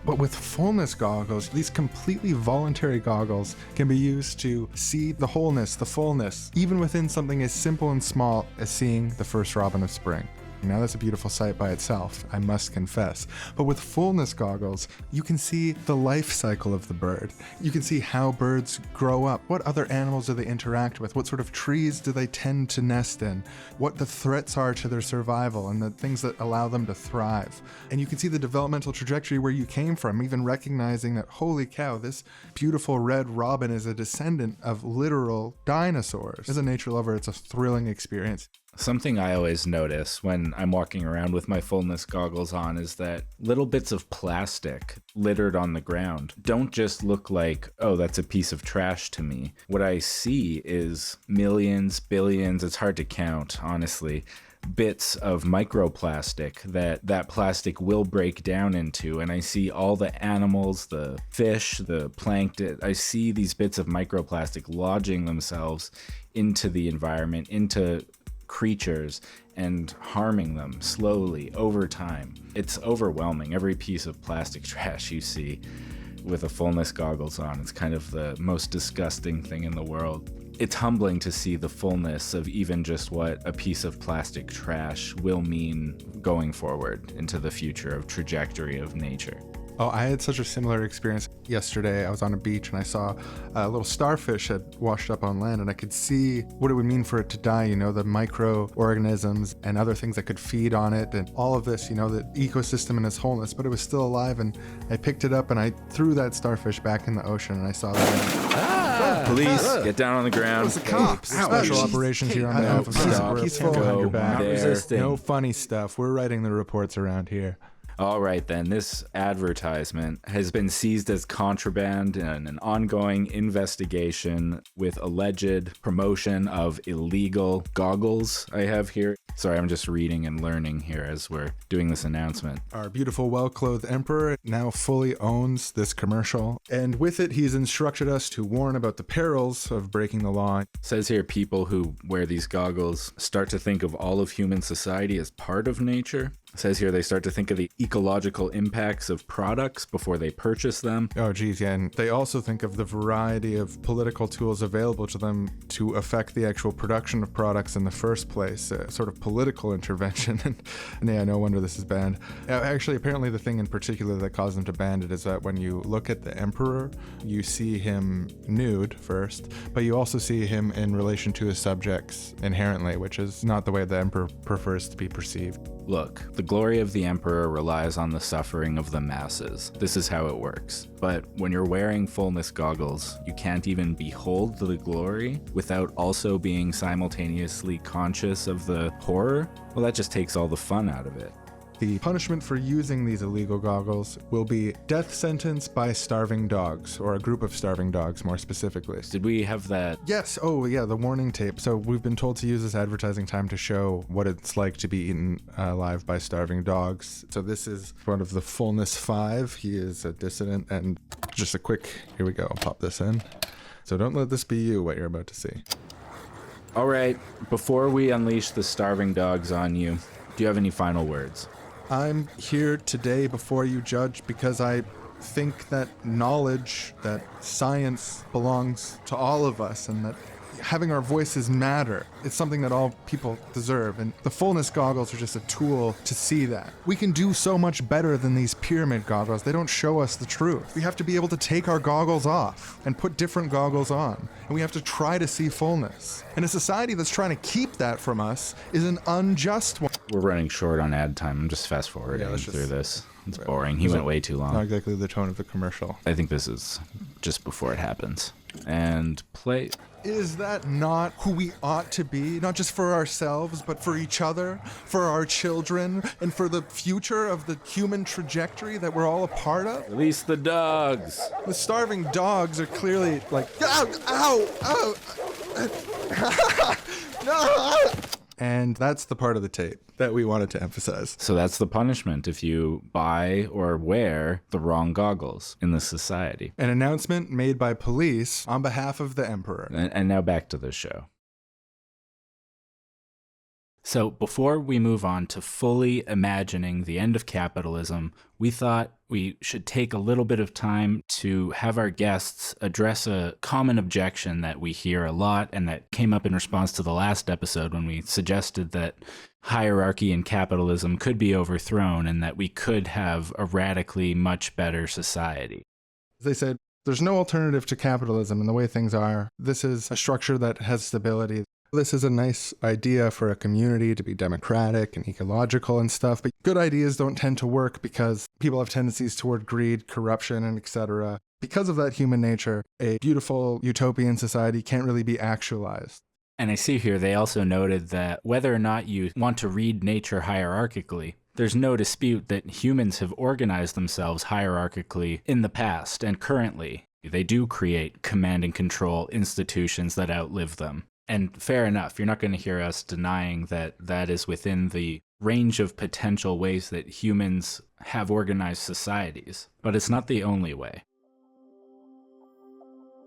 But with Fullness Goggles, these completely voluntary goggles can be used to see the wholeness, the fullness, even within something as simple and small as seeing the first robin of spring. Now that's a beautiful sight by itself, I must confess. But with Fullness Goggles, you can see the life cycle of the bird. You can see how birds grow up. What other animals do they interact with? What sort of trees do they tend to nest in? What the threats are to their survival and the things that allow them to thrive. And you can see the developmental trajectory where you came from, even recognizing that, holy cow, this beautiful red robin is a descendant of literal dinosaurs. As a nature lover, it's a thrilling experience. Something I always notice when I'm walking around with my Fullness Goggles on is that little bits of plastic littered on the ground don't just look like, oh, that's a piece of trash to me. What I see is millions, billions, it's hard to count, honestly, bits of microplastic that plastic will break down into. And I see all the animals, the fish, the plankton. I see these bits of microplastic lodging themselves into the environment, into creatures, and harming them slowly over time. It's overwhelming. Every piece of plastic trash you see with a Fullness goggles on, it's kind of the most disgusting thing in the world. It's humbling to see the fullness of even just what a piece of plastic trash will mean going forward into the future of trajectory of nature. Oh, I had such a similar experience yesterday. I was on a beach and I saw a little starfish had washed up on land, and I could see what it would mean for it to die, the microorganisms and other things that could feed on it and all of this, the ecosystem in its wholeness, but it was still alive. And I picked it up and I threw that starfish back in the ocean, and I saw that. Police, get down on the ground. It was the cops. Special operations here on behalf of Stop. Peaceful Go. Your back. Resisting. No funny stuff. We're writing the reports around here. All right, then. This advertisement has been seized as contraband in an ongoing investigation with alleged promotion of illegal goggles I have here. Sorry, I'm just reading and learning here as we're doing this announcement. Our beautiful, well-clothed emperor now fully owns this commercial, and with it, he's instructed us to warn about the perils of breaking the law. It says here people who wear these goggles start to think of all of human society as part of nature. It says here they start to think of the ecological impacts of products before they purchase them. Oh, geez, yeah. And they also think of the variety of political tools available to them to affect the actual production of products in the first place, sort of political intervention. And yeah, no wonder this is banned. Actually, apparently the thing in particular that caused them to ban it is that when you look at the emperor, you see him nude first, but you also see him in relation to his subjects inherently, which is not the way the emperor prefers to be perceived. Look, the glory of the emperor relies on the suffering of the masses. This is how it works. But when you're wearing Fullness goggles, you can't even behold the glory without also being simultaneously conscious of the horror. Well, that just takes all the fun out of it. The punishment for using these illegal goggles will be death sentence by starving dogs, or a group of starving dogs more specifically. Did we have that? Yes. Oh, yeah, the warning tape. So we've been told to use this advertising time to show what it's like to be eaten alive by starving dogs. So this is one of the Fullness 5. He is a dissident, and just a quick, here we go, I'll pop this in. So don't let this be you, what you're about to see. All right, before we unleash the starving dogs on you, do you have any final words? I'm here today before you, Judge, because I think that knowledge, that science belongs to all of us, and that having our voices matter. It's something that all people deserve, and the Fullness goggles are just a tool to see that. We can do so much better than these pyramid goggles. They don't show us the truth. We have to be able to take our goggles off and put different goggles on, and we have to try to see fullness. And a society that's trying to keep that from us is an unjust one. We're running short on ad time. I'm just fast forwarding through this. It's boring. He went way too long. Not exactly the tone of the commercial. I think this is just before it happens. And play. Is that not who we ought to be? Not just for ourselves, but for each other, for our children, and for the future of the human trajectory that we're all a part of? Release the dogs. The starving dogs are clearly like, ow, no! And that's the part of the tape that we wanted to emphasize. So that's the punishment if you buy or wear the wrong goggles in this society. An announcement made by police on behalf of the emperor. And now back to the show. So before we move on to fully imagining the end of capitalism, we thought we should take a little bit of time to have our guests address a common objection that we hear a lot and that came up in response to the last episode when we suggested that hierarchy in capitalism could be overthrown and that we could have a radically much better society. They said, there's no alternative to capitalism in the way things are. This is a structure that has stability. This is a nice idea for a community to be democratic and ecological and stuff, but good ideas don't tend to work because people have tendencies toward greed, corruption, and etc. Because of that human nature, a beautiful utopian society can't really be actualized. And I see here they also noted that whether or not you want to read nature hierarchically, there's no dispute that humans have organized themselves hierarchically in the past and currently. They do create command and control institutions that outlive them. And fair enough, you're not going to hear us denying that that is within the range of potential ways that humans have organized societies, but it's not the only way.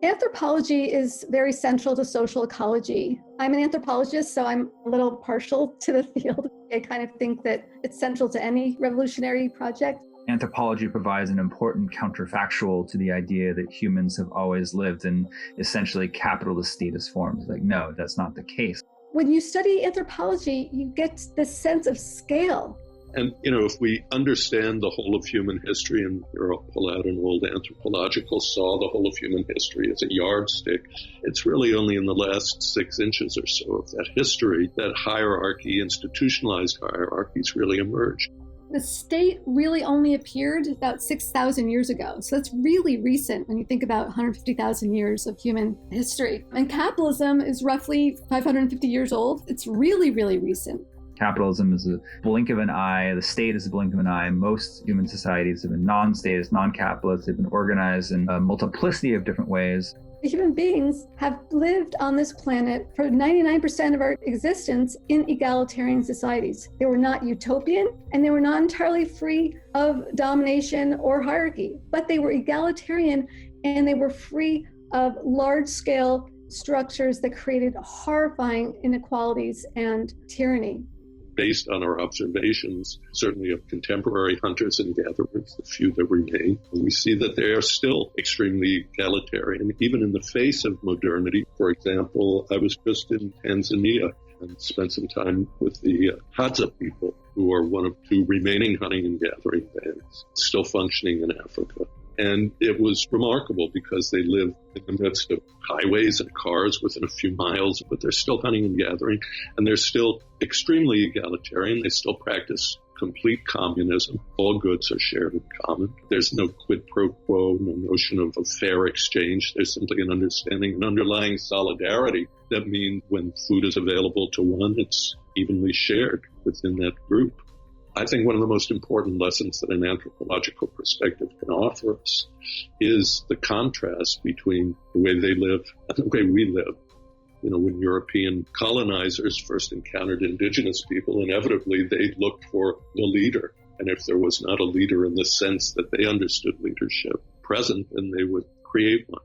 Anthropology is very central to social ecology. I'm an anthropologist, so I'm a little partial to the field. I kind of think that it's central to any revolutionary project. Anthropology provides an important counterfactual to the idea that humans have always lived in essentially capitalist statist forms. Like, no, that's not the case. When you study anthropology, you get this sense of scale. And, if we understand the whole of human history, and here I'll pull out an old anthropological saw, the whole of human history as a yardstick, it's really only in the last 6 inches or so of that history that hierarchy, institutionalized hierarchies really emerge. The state really only appeared about 6,000 years ago. So that's really recent when you think about 150,000 years of human history. And capitalism is roughly 550 years old. It's really, really recent. Capitalism is a blink of an eye. The state is a blink of an eye. Most human societies have been non-statist, non-capitalist. They've been organized in a multiplicity of different ways. Human beings have lived on this planet for 99% of our existence in egalitarian societies. They were not utopian, and they were not entirely free of domination or hierarchy, but they were egalitarian, and they were free of large-scale structures that created horrifying inequalities and tyranny. Based on our observations, certainly of contemporary hunters and gatherers, the few that remain, we see that they are still extremely egalitarian, even in the face of modernity. For example, I was just in Tanzania and spent some time with the Hadza people, who are one of 2 remaining hunting and gathering bands still functioning in Africa. And it was remarkable because they live in the midst of highways and cars within a few miles, but they're still hunting and gathering, and they're still extremely egalitarian. They still practice complete communism. All goods are shared in common. There's no quid pro quo, no notion of a fair exchange. There's simply an understanding, an underlying solidarity that means when food is available to one, it's evenly shared within that group. I think one of the most important lessons that an anthropological perspective can offer us is the contrast between the way they live and the way we live. When European colonizers first encountered indigenous people, inevitably they looked for the leader. And if there was not a leader in the sense that they understood leadership present, then they would create one.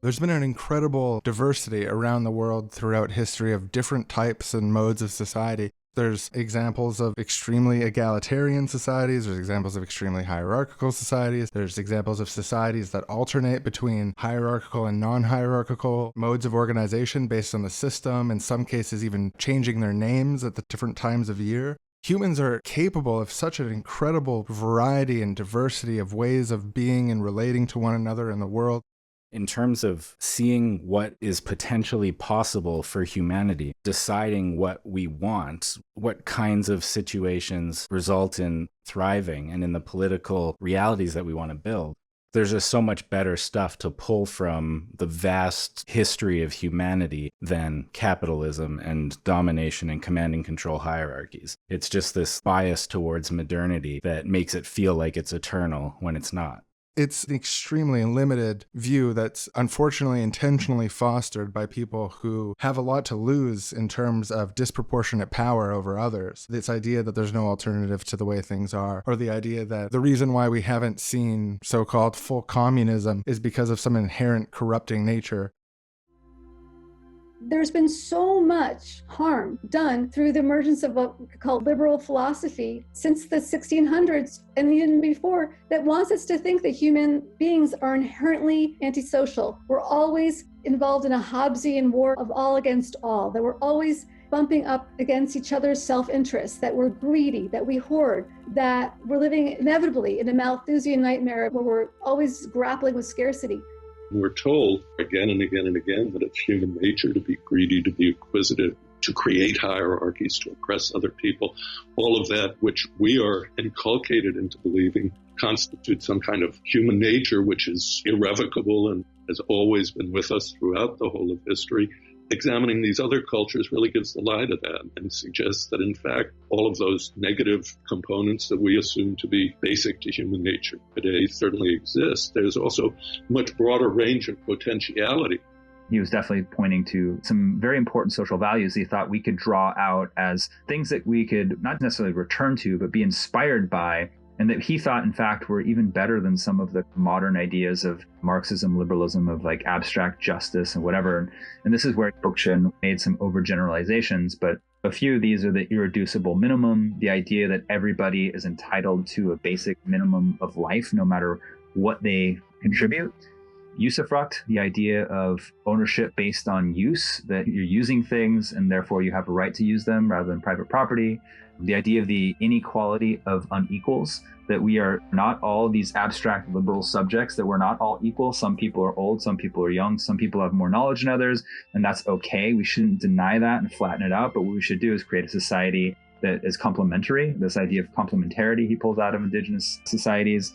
There's been an incredible diversity around the world throughout history of different types and modes of society. There's examples of extremely egalitarian societies. There's examples of extremely hierarchical societies. There's examples of societies that alternate between hierarchical and non-hierarchical modes of organization based on the system, in some cases even changing their names at the different times of year. Humans are capable of such an incredible variety and diversity of ways of being and relating to one another in the world. In terms of seeing what is potentially possible for humanity, deciding what we want, what kinds of situations result in thriving and in the political realities that we want to build, there's just so much better stuff to pull from the vast history of humanity than capitalism and domination and command and control hierarchies. It's just this bias towards modernity that makes it feel like it's eternal when it's not. It's an extremely limited view that's unfortunately intentionally fostered by people who have a lot to lose in terms of disproportionate power over others. This idea that there's no alternative to the way things are, or the idea that the reason why we haven't seen so-called full communism is because of some inherent corrupting nature. There's been so much harm done through the emergence of what we call liberal philosophy since the 1600s and even before that wants us to think that human beings are inherently antisocial. We're always involved in a Hobbesian war of all against all, that we're always bumping up against each other's self-interest, that we're greedy, that we hoard, that we're living inevitably in a Malthusian nightmare where we're always grappling with scarcity. We're told again and again and again that it's human nature to be greedy, to be acquisitive, to create hierarchies, to oppress other people. All of that, which we are inculcated into believing, constitutes some kind of human nature, which is irrevocable and has always been with us throughout the whole of history. Examining these other cultures really gives the lie to that and suggests that, in fact, all of those negative components that we assume to be basic to human nature today certainly exist. There's also a much broader range of potentiality. he was definitely pointing to some very important social values he thought we could draw out as things that we could not necessarily return to, but be inspired by, and that he thought, in fact, were even better than some of the modern ideas of Marxism, liberalism, of like abstract justice and whatever. And this is where Bookchin made some overgeneralizations, but a few of these are the irreducible minimum, the idea that everybody is entitled to a basic minimum of life, no matter what they contribute. Usufruct, the idea of ownership based on use, that you're using things and therefore you have a right to use them rather than private property. The idea of the inequality of unequals, that we are not all these abstract liberal subjects, that we're not all equal. Some people are old, some people are young, some people have more knowledge than others, and that's okay. We shouldn't deny that and flatten it out, but what we should do is create a society that is complementary. This idea of complementarity he pulls out of indigenous societies.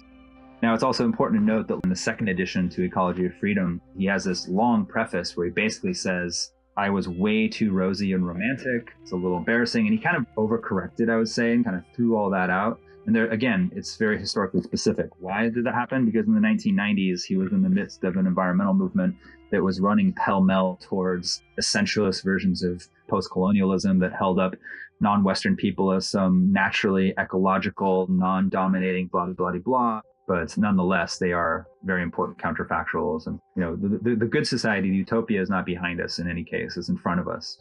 Now, it's also important to note that in the second edition to Ecology of Freedom, he has this long preface where he basically says, I was way too rosy and romantic. It's a little embarrassing. And he kind of overcorrected, I would say, and kind of threw all that out. And there, again, it's very historically specific. Why did that happen? Because in the 1990s, he was in the midst of an environmental movement that was running pell-mell towards essentialist versions of post-colonialism that held up non-Western people as some naturally ecological, non-dominating, blah, blah, blah, blah. But nonetheless, they are very important counterfactuals. And, you know, the good society, the utopia, is not behind us in any case, it's in front of us.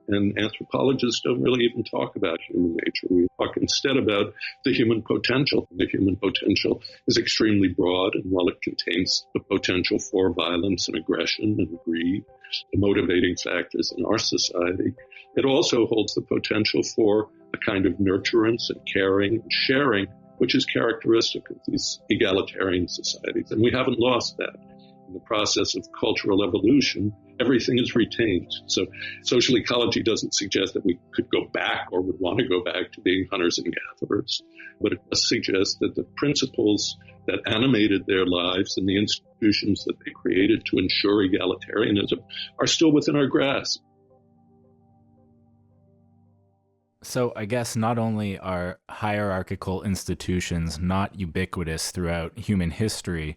And anthropologists don't really even talk about human nature. We talk instead about the human potential. The human potential is extremely broad, and while it contains the potential for violence and aggression and greed, the motivating factors in our society, it also holds the potential for a kind of nurturance and caring and sharing, which is characteristic of these egalitarian societies. And we haven't lost that. In the process of cultural evolution, everything is retained. So social ecology doesn't suggest that we could go back or would want to go back to being hunters and gatherers, but it does suggest that the principles that animated their lives and the institutions that they created to ensure egalitarianism are still within our grasp. So I guess not only are hierarchical institutions not ubiquitous throughout human history,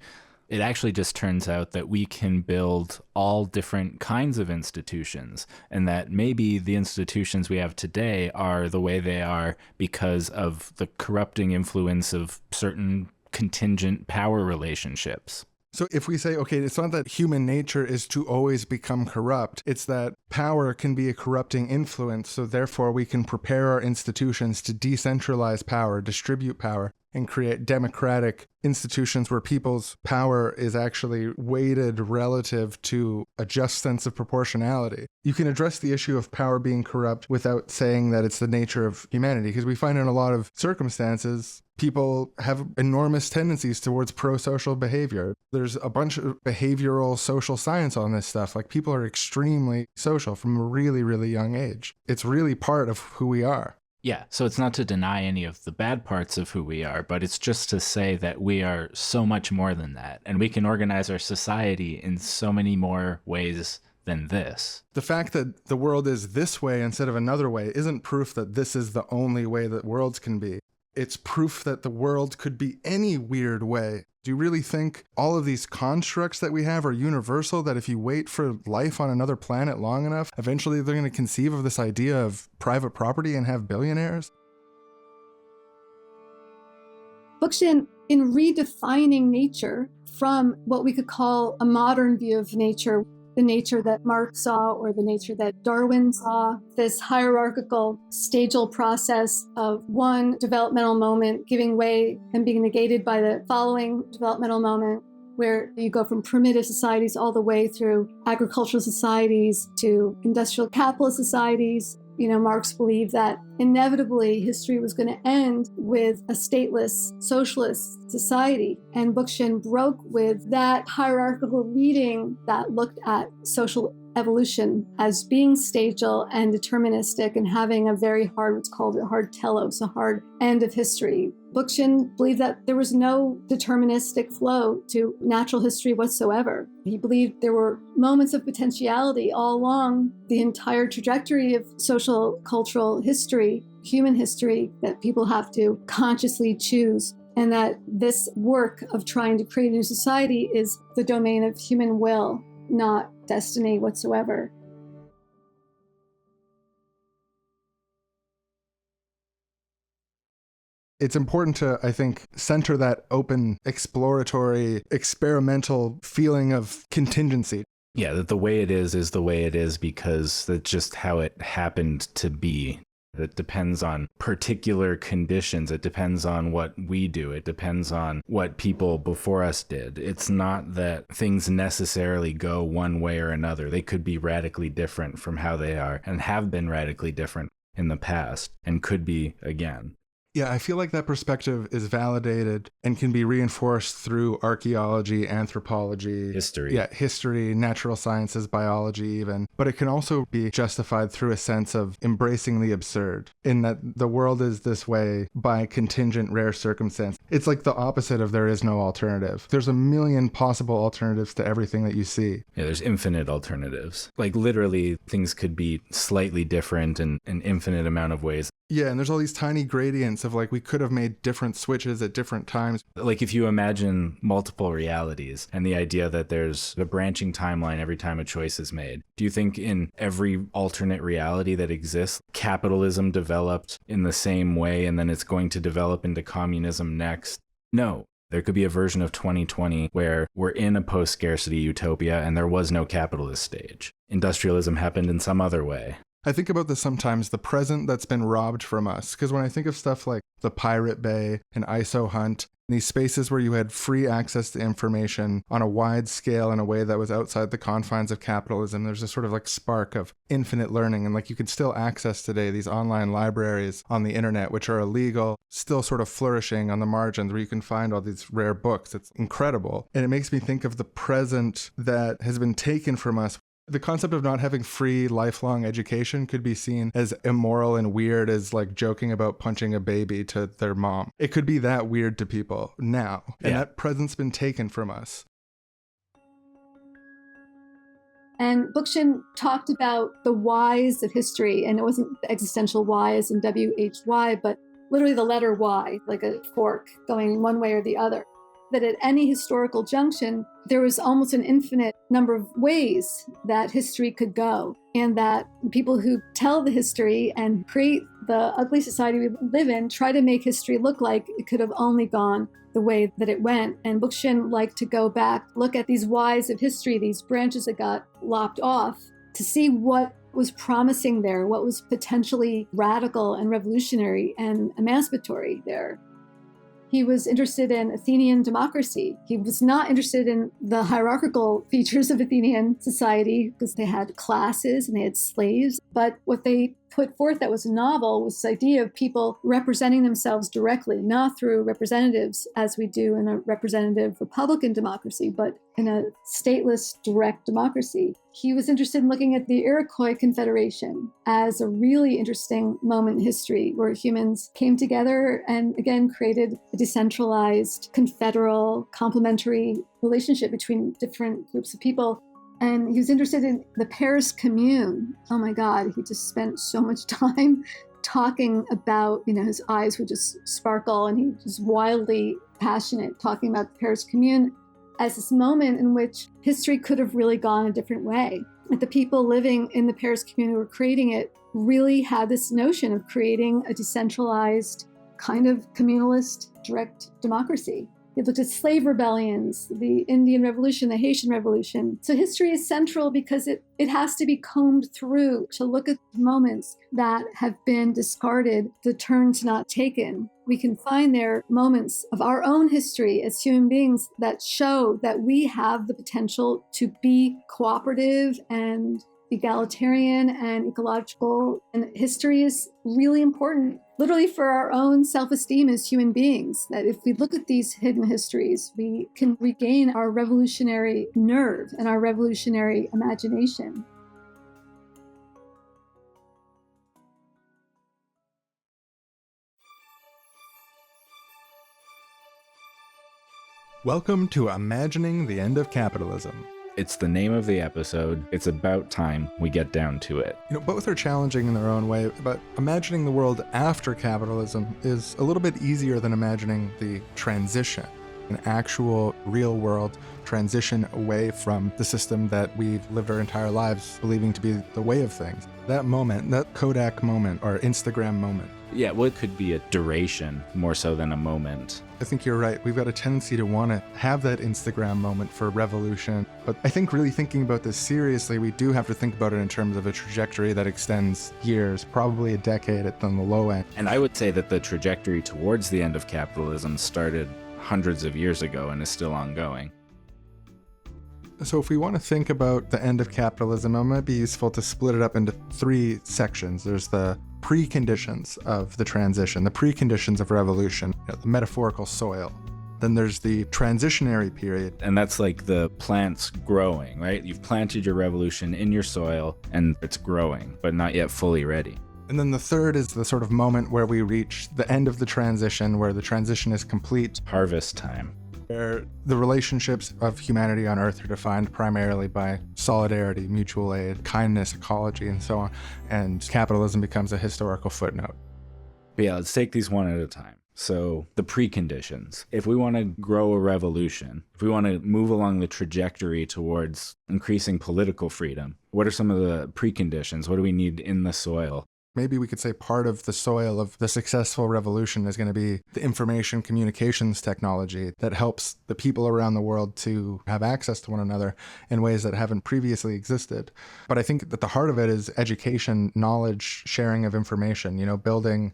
it actually just turns out that we can build all different kinds of institutions, and that maybe the institutions we have today are the way they are because of the corrupting influence of certain contingent power relationships. So if we say, okay, it's not that human nature is to always become corrupt, it's that power can be a corrupting influence, so therefore we can prepare our institutions to decentralize power, distribute power, and create democratic institutions where people's power is actually weighted relative to a just sense of proportionality. You can address the issue of power being corrupt without saying that it's the nature of humanity, because we find in a lot of circumstances, people have enormous tendencies towards pro-social behavior. There's a bunch of behavioral social science on this stuff. Like, people are extremely social from a really, really young age. It's really part of who we are. Yeah, so it's not to deny any of the bad parts of who we are, but it's just to say that we are so much more than that, and we can organize our society in so many more ways than this. The fact that the world is this way instead of another way isn't proof that this is the only way that worlds can be. It's proof that the world could be any weird way. Do you really think all of these constructs that we have are universal, that if you wait for life on another planet long enough, eventually they're going to conceive of this idea of private property and have billionaires? Bookchin, in redefining nature from what we could call a modern view of nature, the nature that Marx saw or the nature that Darwin saw, this hierarchical stagal process of one developmental moment giving way and being negated by the following developmental moment, where you go from primitive societies all the way through agricultural societies to industrial capitalist societies. You know, Marx believed that inevitably history was going to end with a stateless socialist society. And Bookchin broke with that hierarchical reading that looked at social evolution as being stagal and deterministic and having a very hard, what's called a hard telos, a hard end of history. Bookchin believed that there was no deterministic flow to natural history whatsoever. He believed there were moments of potentiality all along the entire trajectory of social, cultural history, human history, that people have to consciously choose, and that this work of trying to create a new society is the domain of human will. not destiny whatsoever. It's important to, I think, center that open, exploratory, experimental feeling of contingency. Yeah, that the way it is the way it is because that's just how it happened to be. It depends on particular conditions. It depends on what we do. It depends on what people before us did. It's not that things necessarily go one way or another. They could be radically different from how they are and have been radically different in the past and could be again. Yeah, I feel like that perspective is validated and can be reinforced through archaeology, anthropology, history, natural sciences, biology even. But it can also be justified through a sense of embracing the absurd, in that the world is this way by contingent, rare circumstance. It's like the opposite of there is no alternative. There's a million possible alternatives to everything that you see. Yeah, there's infinite alternatives. Like literally, things could be slightly different in an infinite amount of ways. Yeah, and there's all these tiny gradients of like we could have made different switches at different times. Like if you imagine multiple realities and the idea that there's a branching timeline every time a choice is made, do you think in every alternate reality that exists, capitalism developed in the same way and then it's going to develop into communism next? No. There could be a version of 2020 where we're in a post-scarcity utopia and there was no capitalist stage. Industrialism happened in some other way. I think about this sometimes, the present that's been robbed from us. Because when I think of stuff like the Pirate Bay and ISO Hunt, these spaces where you had free access to information on a wide scale in a way that was outside the confines of capitalism, there's a sort of like spark of infinite learning. And like you can still access today these online libraries on the internet, which are illegal, still sort of flourishing on the margins where you can find all these rare books. It's incredible. And it makes me think of the present that has been taken from us. The concept of not having free lifelong education could be seen as immoral and weird as like joking about punching a baby to their mom. It could be that weird to people now. And that present's been taken from us. And Bookchin talked about the whys of history, and it wasn't the existential Y as in W-H-Y, but literally the letter Y, like a fork going one way or the other. That at any historical junction, there was almost an infinite number of ways that history could go, and that people who tell the history and create the ugly society we live in try to make history look like it could have only gone the way that it went. And Bookchin liked to go back, look at these Ys of history, these branches that got lopped off, to see what was promising there, what was potentially radical and revolutionary and emancipatory there. He was interested in Athenian democracy. He was not interested in the hierarchical features of Athenian society because they had classes and they had slaves. But what they put forth that was novel was this idea of people representing themselves directly, not through representatives as we do in a representative Republican democracy, but in a stateless direct democracy. He was interested in looking at the Iroquois Confederation as a really interesting moment in history where humans came together and again created a decentralized, confederal, complementary relationship between different groups of people. And he was interested in the Paris Commune. Oh my God, he just spent so much time talking about, his eyes would just sparkle and he was wildly passionate talking about the Paris Commune as this moment in which history could have really gone a different way. And the people living in the Paris Commune who were creating it really had this notion of creating a decentralized kind of communalist direct democracy. He looked at slave rebellions, the Indian Revolution, the Haitian Revolution. So history is central because it has to be combed through to look at moments that have been discarded, the turns not taken. We can find there moments of our own history as human beings that show that we have the potential to be cooperative and egalitarian and ecological. And history is really important, literally for our own self-esteem as human beings, that if we look at these hidden histories, we can regain our revolutionary nerve and our revolutionary imagination. Welcome to Imagining the End of Capitalism. It's the name of the episode. It's about time we get down to it. Both are challenging in their own way, but imagining the world after capitalism is a little bit easier than imagining the transition. an actual real world transition away from the system that we've lived our entire lives believing to be the way of things. That moment, that Kodak moment or Instagram moment. Yeah, what could be a duration more so than a moment? I think you're right. We've got a tendency to want to have that Instagram moment for revolution. But I think really thinking about this seriously, we do have to think about it in terms of a trajectory that extends years, probably a decade at the low end. And I would say that the trajectory towards the end of capitalism started hundreds of years ago and is still ongoing. So if we want to think about the end of capitalism, it might be useful to split it up into three sections. There's the preconditions of the transition, the preconditions of revolution, the metaphorical soil. Then there's the transitionary period. And that's like the plants growing, right? You've planted your revolution in your soil and it's growing, but not yet fully ready. And then the third is the sort of moment where we reach the end of the transition, where the transition is complete. Harvest time. Where the relationships of humanity on Earth are defined primarily by solidarity, mutual aid, kindness, ecology, and so on. And capitalism becomes a historical footnote. But yeah, let's take these one at a time. So the preconditions. If we want to grow a revolution, if we want to move along the trajectory towards increasing political freedom, what are some of the preconditions? What do we need in the soil? Maybe we could say part of the soil of the successful revolution is going to be the information communications technology that helps the people around the world to have access to one another in ways that haven't previously existed. But I think that the heart of it is education, knowledge, sharing of information, building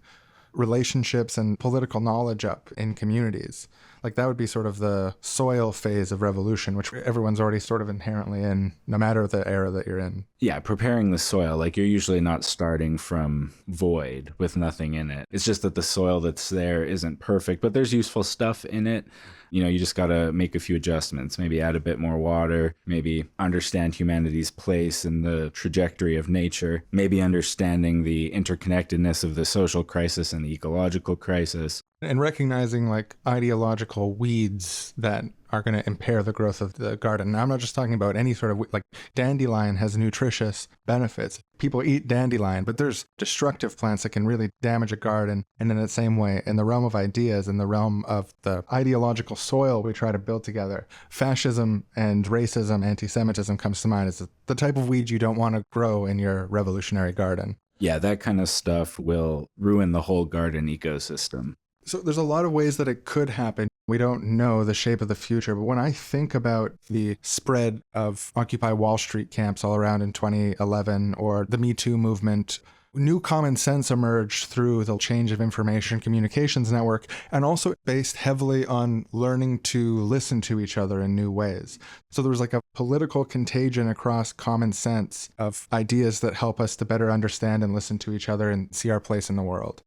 relationships and political knowledge up in communities. Like that would be sort of the soil phase of revolution, which everyone's already sort of inherently in, no matter the era that you're in. Yeah, preparing the soil. Like you're usually not starting from void with nothing in it. It's just that the soil that's there isn't perfect, but there's useful stuff in it. You just got to make a few adjustments, maybe add a bit more water, maybe understand humanity's place in the trajectory of nature, maybe understanding the interconnectedness of the social crisis and the ecological crisis. And recognizing like ideological weeds that are going to impair the growth of the garden. Now, I'm not just talking about any sort of, like dandelion has nutritious benefits. People eat dandelion, but there's destructive plants that can really damage a garden. And in the same way, in the realm of ideas, in the realm of the ideological soil we try to build together, fascism and racism, anti-Semitism comes to mind as the type of weed you don't want to grow in your revolutionary garden. Yeah, that kind of stuff will ruin the whole garden ecosystem. So there's a lot of ways that it could happen. We don't know the shape of the future, but when I think about the spread of Occupy Wall Street camps all around in 2011 or the Me Too movement, new common sense emerged through the change of information communications network, and also based heavily on learning to listen to each other in new ways. So there was like a political contagion across common sense of ideas that help us to better understand and listen to each other and see our place in the world.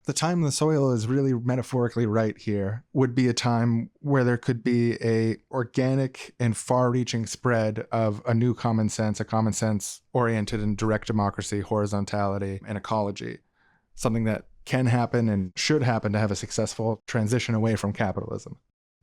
The time the soil is really metaphorically right here would be a time where there could be a organic and far-reaching spread of a new common sense, a common sense oriented in direct democracy, horizontality, and ecology. Something that can happen and should happen to have a successful transition away from capitalism.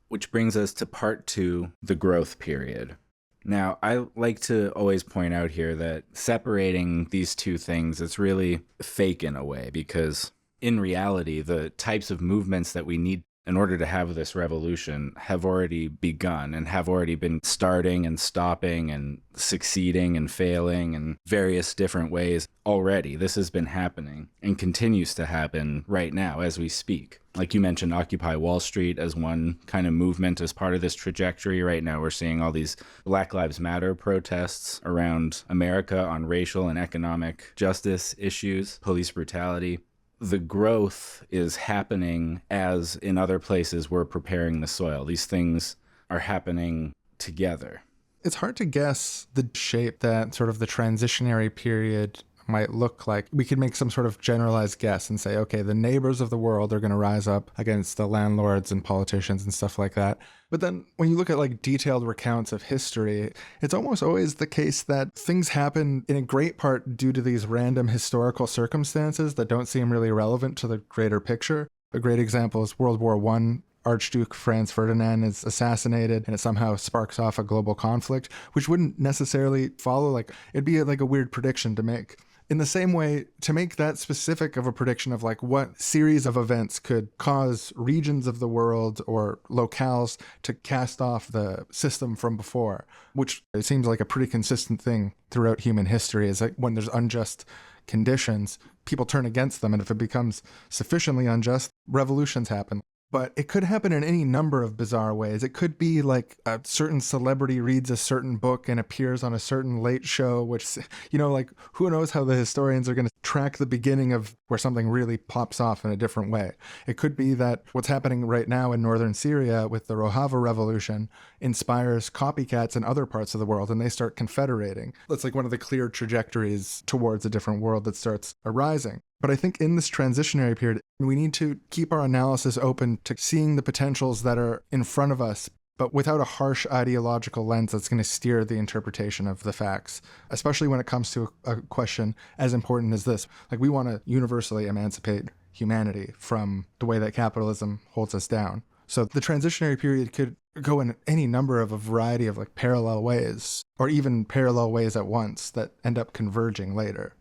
Which brings us to part 2, the growth period. Now, I like to always point out here that separating these two things, it's really fake in a way, because in reality, the types of movements that we need in order to have this revolution have already begun and have already been starting and stopping and succeeding and failing in various different ways already. This has been happening and continues to happen right now as we speak. Like you mentioned, Occupy Wall Street as one kind of movement as part of this trajectory. Right now, we're seeing all these Black Lives Matter protests around America on racial and economic justice issues, police brutality. The growth is happening as in other places we're preparing the soil. These things are happening together. It's hard to guess the shape that sort of the transitionary period might look like. We could make some sort of generalized guess and say, okay, the neighbors of the world are going to rise up against the landlords and politicians and stuff like that. But then when you look at like detailed recounts of history, it's almost always the case that things happen in a great part due to these random historical circumstances that don't seem really relevant to the greater picture. A great example is World War I. Archduke Franz Ferdinand is assassinated and it somehow sparks off a global conflict, which wouldn't necessarily follow, like, it'd be like a weird prediction to make. In the same way, to make that specific of a prediction of like what series of events could cause regions of the world or locales to cast off the system from before, which it seems like a pretty consistent thing throughout human history, is like when there's unjust conditions, people turn against them. And if it becomes sufficiently unjust, revolutions happen. But it could happen in any number of bizarre ways. It could be like a certain celebrity reads a certain book and appears on a certain late show, which, like who knows how the historians are going to track the beginning of where something really pops off in a different way. It could be that what's happening right now in northern Syria with the Rojava revolution inspires copycats in other parts of the world and they start confederating. That's like one of the clear trajectories towards a different world that starts arising. But I think in this transitionary period, we need to keep our analysis open to seeing the potentials that are in front of us, but without a harsh ideological lens that's going to steer the interpretation of the facts, especially when it comes to a question as important as this. Like, we want to universally emancipate humanity from the way that capitalism holds us down. So the transitionary period could go in any number of a variety of like parallel ways, or even parallel ways at once that end up converging later.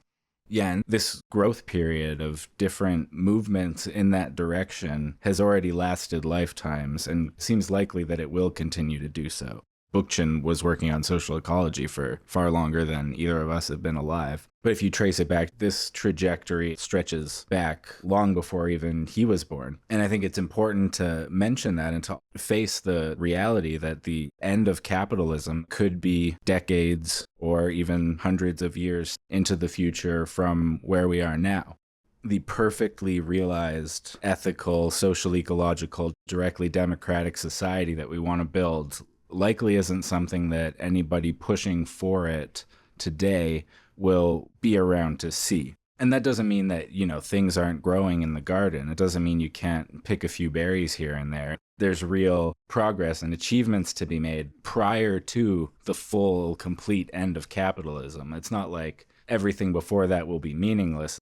Yeah, and this growth period of different movements in that direction has already lasted lifetimes and seems likely that it will continue to do so. Bookchin was working on social ecology for far longer than either of us have been alive. But if you trace it back, this trajectory stretches back long before even he was born. And I think it's important to mention that and to face the reality that the end of capitalism could be decades or even hundreds of years into the future from where we are now. The perfectly realized ethical, social ecological, directly democratic society that we want to build likely isn't something that anybody pushing for it today will be around to see. And that doesn't mean that, things aren't growing in the garden. It doesn't mean you can't pick a few berries here and there. There's real progress and achievements to be made prior to the full, complete end of capitalism. It's not like everything before that will be meaningless.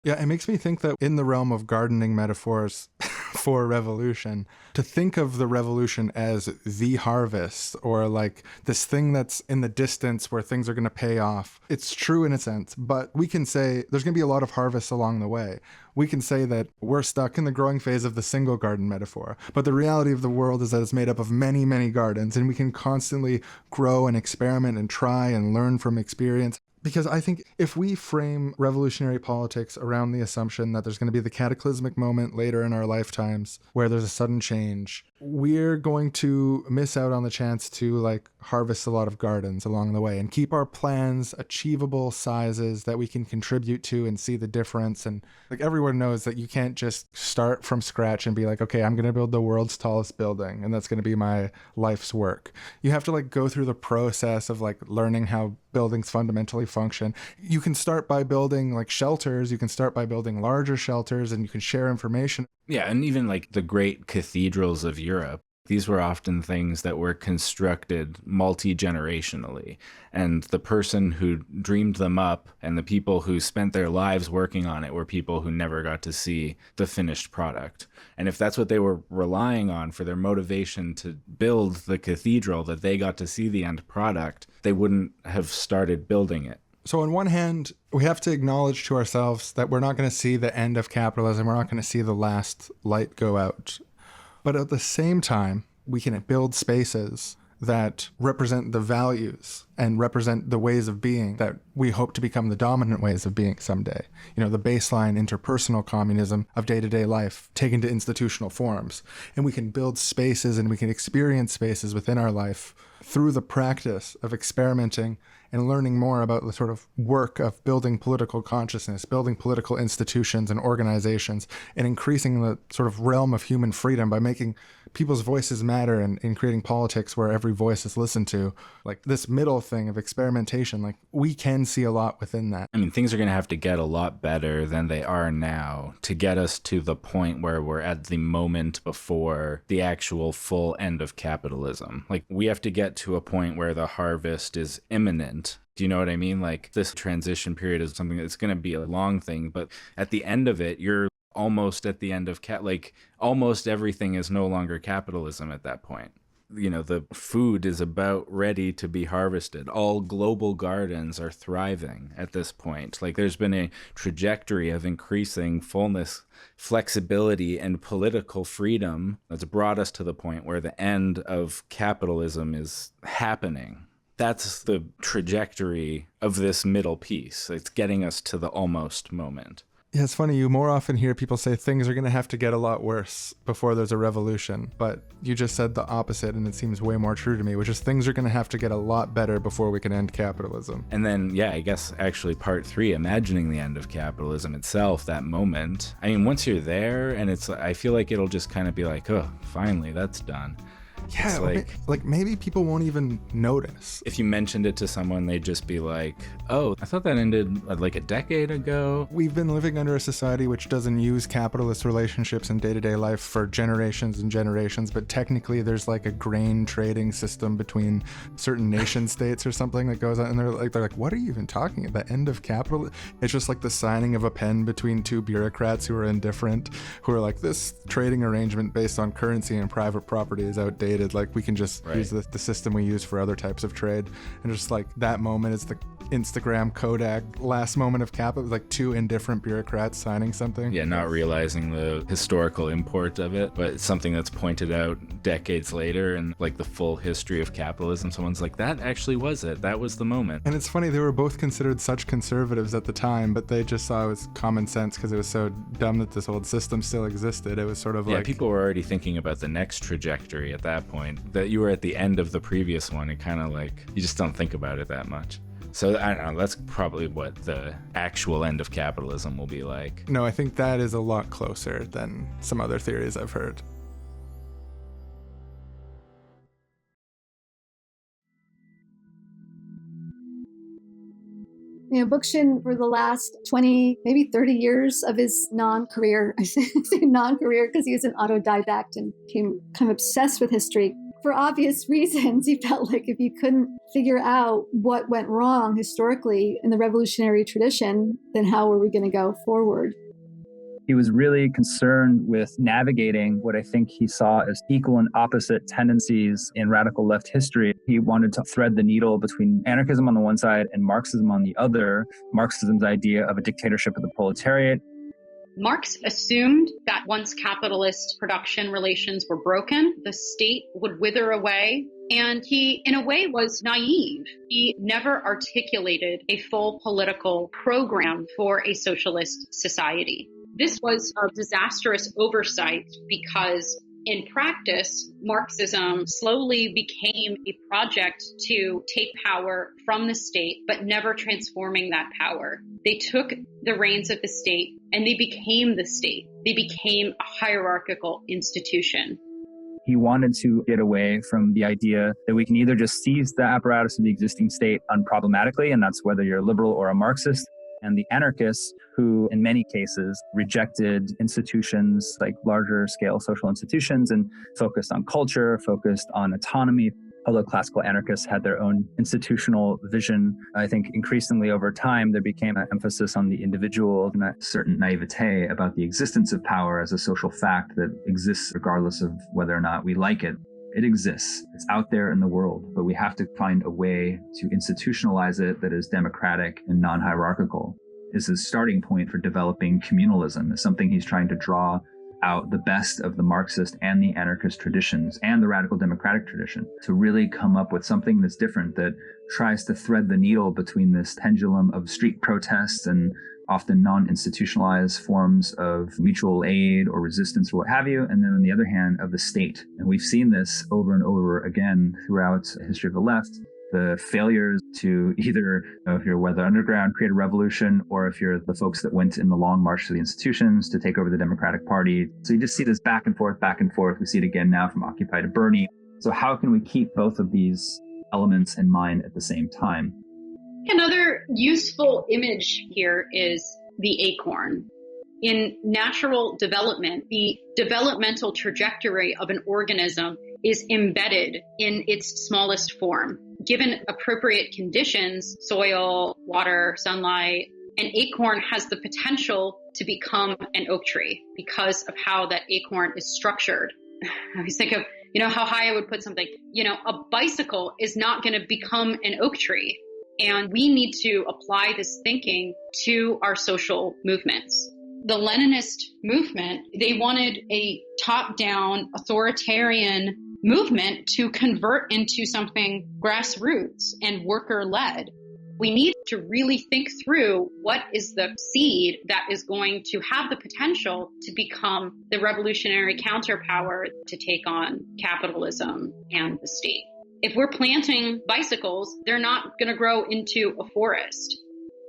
Yeah, it makes me think that in the realm of gardening metaphors for revolution, to think of the revolution as the harvest or like this thing that's in the distance where things are going to pay off. It's true in a sense, but we can say there's going to be a lot of harvests along the way. We can say that we're stuck in the growing phase of the single garden metaphor, but the reality of the world is that it's made up of many, many gardens, and we can constantly grow and experiment and try and learn from experience. Because I think if we frame revolutionary politics around the assumption that there's going to be the cataclysmic moment later in our lifetimes where there's a sudden change, we're going to miss out on the chance to harvest a lot of gardens along the way and keep our plans achievable sizes that we can contribute to and see the difference. And everyone knows that you can't just start from scratch and be like, okay, I'm going to build the world's tallest building and that's going to be my life's work. You have to go through the process of learning how buildings fundamentally function. You can start by building shelters, you can start by building larger shelters, and you can share information. Yeah, and even the great cathedrals of Europe, these were often things that were constructed multi-generationally. And the person who dreamed them up and the people who spent their lives working on it were people who never got to see the finished product. And if that's what they were relying on for their motivation to build the cathedral, that they got to see the end product, they wouldn't have started building it. So on one hand, we have to acknowledge to ourselves that we're not going to see the end of capitalism. We're not going to see the last light go out. But at the same time, we can build spaces that represent the values and represent the ways of being that we hope to become the dominant ways of being someday. The baseline interpersonal communism of day-to-day life taken to institutional forms. And we can build spaces and we can experience spaces within our life through the practice of experimenting and learning more about the sort of work of building political consciousness, building political institutions and organizations, and increasing the sort of realm of human freedom by making people's voices matter and in creating politics where every voice is listened to. This middle thing of experimentation, we can see a lot within that. I mean, things are going to have to get a lot better than they are now to get us to the point where we're at the moment before the actual full end of capitalism. We have to get to a point where the harvest is imminent. Do you know what I mean? This transition period is something that's going to be a long thing, but at the end of it, you're almost at the end of almost everything is no longer capitalism at that point. the food is about ready to be harvested. All global gardens are thriving at this point. Like, there's been a trajectory of increasing fullness, flexibility, and political freedom that's brought us to the point where the end of capitalism is happening. That's the trajectory of this middle piece. It's getting us to the almost moment. Yeah, it's funny. You more often hear people say things are going to have to get a lot worse before there's a revolution. But you just said the opposite, and it seems way more true to me, which is things are going to have to get a lot better before we can end capitalism. And then, yeah, I guess actually part 3, imagining the end of capitalism itself, that moment. I mean, once you're there, and I feel like it'll just kind of be like, oh, finally, that's done. Yeah, like maybe people won't even notice. If you mentioned it to someone, they'd just be like, oh, I thought that ended like a decade ago. We've been living under a society which doesn't use capitalist relationships in day-to-day life for generations and generations, but technically there's like a grain trading system between certain nation states or something that goes on, and they're like, what are you even talking about? The end of capital? It's just like the signing of a pen between two bureaucrats who are indifferent, who are like, this trading arrangement based on currency and private property is outdated. Like, we can just use the system we use for other types of trade. And just like that moment is the Instagram Kodak last moment of capital, like two indifferent bureaucrats signing something. Yeah, not realizing the historical import of it, but it's something that's pointed out decades later, and like the full history of capitalism, someone's like, that actually was it. That was the moment. And it's funny, they were both considered such conservatives at the time, but they just saw it was common sense because it was so dumb that this old system still existed. It was sort of like... Yeah, people were already thinking about the next trajectory at that point. That you were at the end of the previous one, it kind of like, you just don't think about it that much. So I don't know, that's probably what the actual end of capitalism will be like. No, I think that is a lot closer than some other theories I've heard. Bookchin, for the last 20, maybe 30 years of his non-career, I say non-career because he was an autodidact and became kind of obsessed with history. For obvious reasons, he felt like if you couldn't figure out what went wrong historically in the revolutionary tradition, then how were we going to go forward? He was really concerned with navigating what I think he saw as equal and opposite tendencies in radical left history. He wanted to thread the needle between anarchism on the one side and Marxism on the other. Marxism's idea of a dictatorship of the proletariat. Marx assumed that once capitalist production relations were broken, the state would wither away. And he, in a way, was naive. He never articulated a full political program for a socialist society. This was a disastrous oversight because in practice, Marxism slowly became a project to take power from the state, but never transforming that power. They took the reins of the state and they became the state. They became a hierarchical institution. He wanted to get away from the idea that we can either just seize the apparatus of the existing state unproblematically, and that's whether you're a liberal or a Marxist, and the anarchists who, in many cases, rejected institutions like larger scale social institutions and focused on culture, focused on autonomy. Although classical anarchists had their own institutional vision, I think increasingly over time, there became an emphasis on the individual and a certain naivete about the existence of power as a social fact that exists regardless of whether or not we like it. It exists. It's out there in the world, but we have to find a way to institutionalize it that is democratic and non-hierarchical. Is his starting point for developing communalism. Is something he's trying to draw out the best of the Marxist and the anarchist traditions and the radical democratic tradition to really come up with something that's different, that tries to thread the needle between this pendulum of street protests and often non-institutionalized forms of mutual aid or resistance or what have you, and then on the other hand of the state. And we've seen this over and over again throughout the history of the left. The failures to either, if you're Weather Underground, create a revolution, or if you're the folks that went in the long march to the institutions to take over the Democratic Party. So you just see this back and forth, back and forth. We see it again now from Occupy to Bernie. So how can we keep both of these elements in mind at the same time? Another useful image here is the acorn. In natural development, the developmental trajectory of an organism is embedded in its smallest form. Given appropriate conditions, soil, water, sunlight, an acorn has the potential to become an oak tree because of how that acorn is structured. I always think of You know how Haya would put something, a bicycle is not going to become an oak tree. And we need to apply this thinking to our social movements. The Leninist movement, they wanted a top-down authoritarian movement to convert into something grassroots and worker-led. We need to really think through what is the seed that is going to have the potential to become the revolutionary counterpower to take on capitalism and the state. If we're planting bicycles, they're not going to grow into a forest.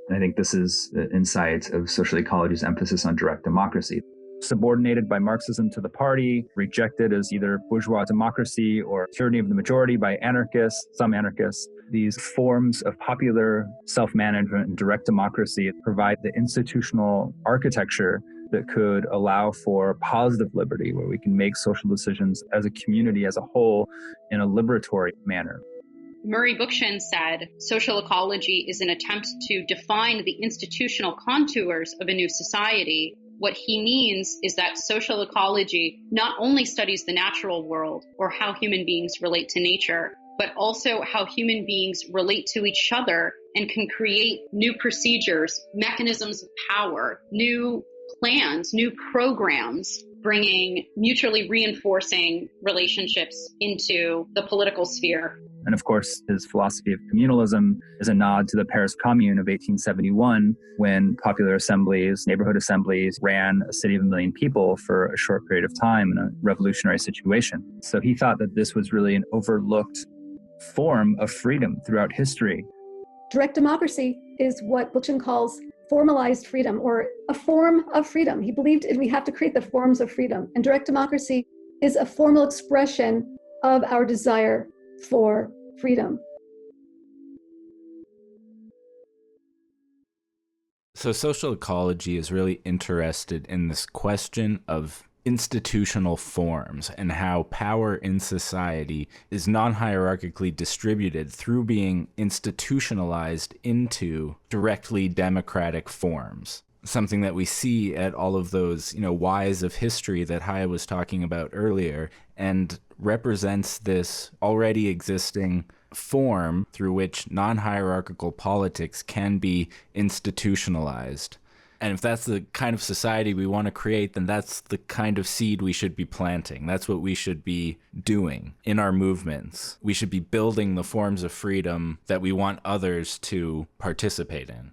And I think this is the insight of social ecology's emphasis on direct democracy. Subordinated by Marxism to the party, rejected as either bourgeois democracy or tyranny of the majority by anarchists, some anarchists. These forms of popular self-management and direct democracy provide the institutional architecture that could allow for positive liberty, where we can make social decisions as a community as a whole in a liberatory manner. Murray Bookchin said, social ecology is an attempt to define the institutional contours of a new society. What he means is that social ecology not only studies the natural world or how human beings relate to nature, but also how human beings relate to each other and can create new procedures, mechanisms of power, new plans, new programs, bringing mutually reinforcing relationships into the political sphere. And of course, his philosophy of communalism is a nod to the Paris Commune of 1871, when popular assemblies, neighborhood assemblies, ran a city of 1 million people for a short period of time in a revolutionary situation. So he thought that this was really an overlooked form of freedom throughout history. Direct democracy is what Bookchin calls formalized freedom, or a form of freedom. He believed we have to create the forms of freedom. And direct democracy is a formal expression of our desire for freedom. So social ecology is really interested in this question of institutional forms and how power in society is non-hierarchically distributed through being institutionalized into directly democratic forms. Something that we see at all of those, whys of history that Haya was talking about earlier, and represents this already existing form through which non-hierarchical politics can be institutionalized. And if that's the kind of society we want to create, then that's the kind of seed we should be planting. That's what we should be doing in our movements. We should be building the forms of freedom that we want others to participate in.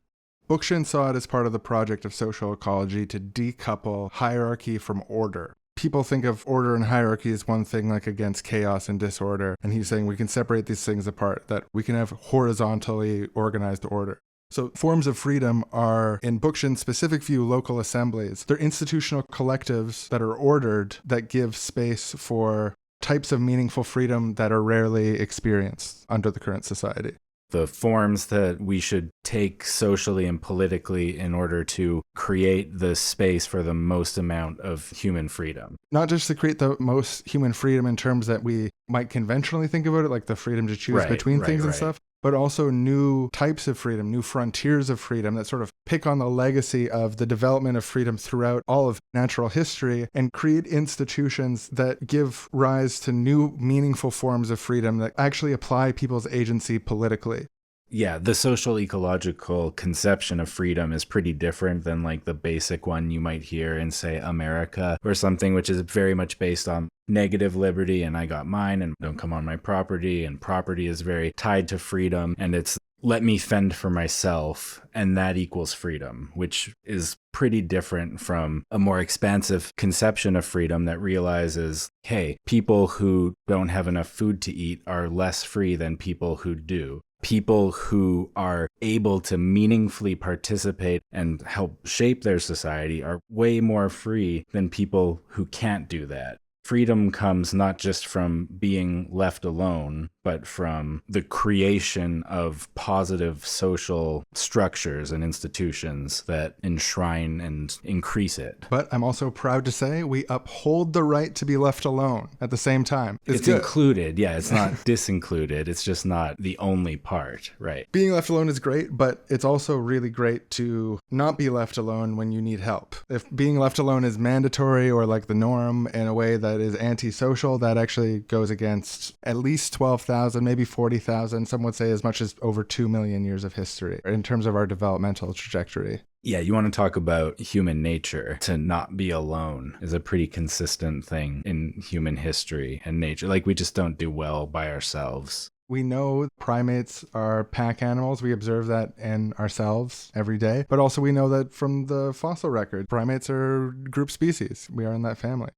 Bookchin saw it as part of the project of social ecology to decouple hierarchy from order. People think of order and hierarchy as one thing, like against chaos and disorder. And he's saying we can separate these things apart, that we can have horizontally organized order. So forms of freedom are, in Bookchin's specific view, local assemblies. They're institutional collectives that are ordered, that give space for types of meaningful freedom that are rarely experienced under the current society. The forms that we should take socially and politically in order to create the space for the most amount of human freedom. Not just to create the most human freedom in terms that we might conventionally think about it, like the freedom to choose between things and stuff, but also new types of freedom, new frontiers of freedom that sort of pick on the legacy of the development of freedom throughout all of natural history and create institutions that give rise to new meaningful forms of freedom that actually apply people's agency politically. Yeah, the social ecological conception of freedom is pretty different than like the basic one you might hear in, say, America or something, which is very much based on negative liberty and I got mine and don't come on my property, and property is very tied to freedom, and it's let me fend for myself and that equals freedom, which is pretty different from a more expansive conception of freedom that realizes, hey, people who don't have enough food to eat are less free than people who do. People who are able to meaningfully participate and help shape their society are way more free than people who can't do that. Freedom comes not just from being left alone, but from the creation of positive social structures and institutions that enshrine and increase it. But I'm also proud to say we uphold the right to be left alone at the same time. It's included, yeah, it's not disincluded, it's just not the only part, right? Being left alone is great, but it's also really great to not be left alone when you need help. If being left alone is mandatory or like the norm in a way that is antisocial, that actually goes against at least 12,000, maybe 40,000, some would say as much as over 2 million years of history in terms of our developmental trajectory. Yeah, you want to talk about human nature. To not be alone is a pretty consistent thing in human history and nature. Like, we just don't do well by ourselves. We know primates are pack animals. We observe that in ourselves every day. But also we know that from the fossil record, primates are group species. We are in that family.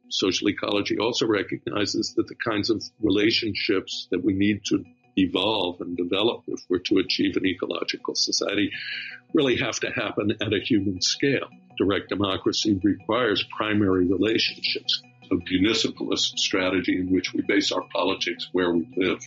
Social ecology also recognizes that the kinds of relationships that we need to evolve and develop if we're to achieve an ecological society really have to happen at a human scale. Direct democracy requires primary relationships. A municipalist strategy in which we base our politics where we live,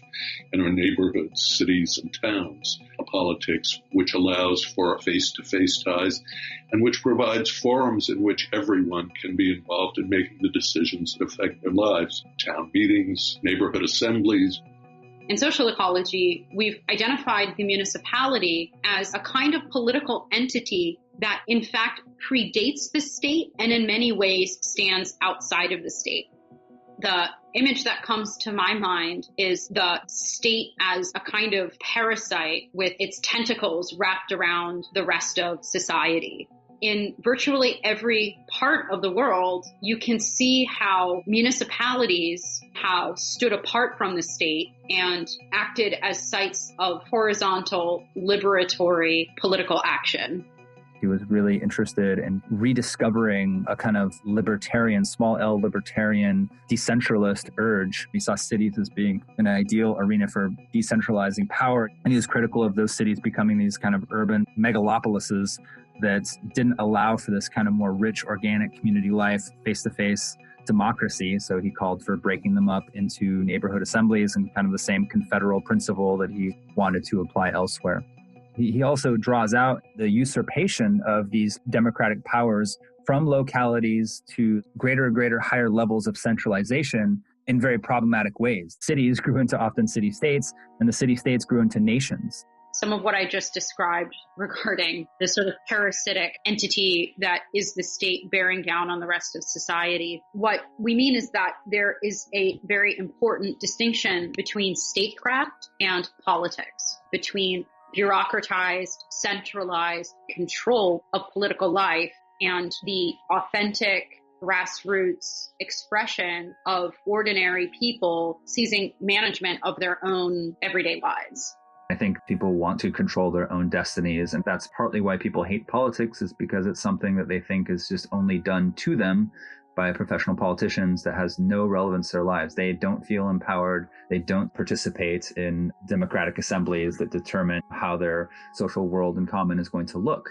in our neighborhoods, cities, and towns. A politics which allows for face-to-face ties and which provides forums in which everyone can be involved in making the decisions that affect their lives. Town meetings, neighborhood assemblies. In social ecology, we've identified the municipality as a kind of political entity that in fact predates the state and in many ways stands outside of the state. The image that comes to my mind is the state as a kind of parasite with its tentacles wrapped around the rest of society. In virtually every part of the world, you can see how municipalities have stood apart from the state and acted as sites of horizontal, liberatory political action. He was really interested in rediscovering a kind of libertarian, small L libertarian, decentralist urge. He saw cities as being an ideal arena for decentralizing power. And he was critical of those cities becoming these kind of urban megalopolises that didn't allow for this kind of more rich, organic community life, face-to-face democracy. So he called for breaking them up into neighborhood assemblies and kind of the same confederal principle that he wanted to apply elsewhere. He also draws out the usurpation of these democratic powers from localities to greater and greater higher levels of centralization in very problematic ways. Cities grew into often city-states, and the city-states grew into nations. Some of what I just described regarding the sort of parasitic entity that is the state bearing down on the rest of society. What we mean is that there is a very important distinction between statecraft and politics, between bureaucratized, centralized control of political life and the authentic grassroots expression of ordinary people seizing management of their own everyday lives. I think people want to control their own destinies, and that's partly why people hate politics, is because it's something that they think is just only done to them by professional politicians that has no relevance to their lives. They don't feel empowered. They don't participate in democratic assemblies that determine how their social world in common is going to look.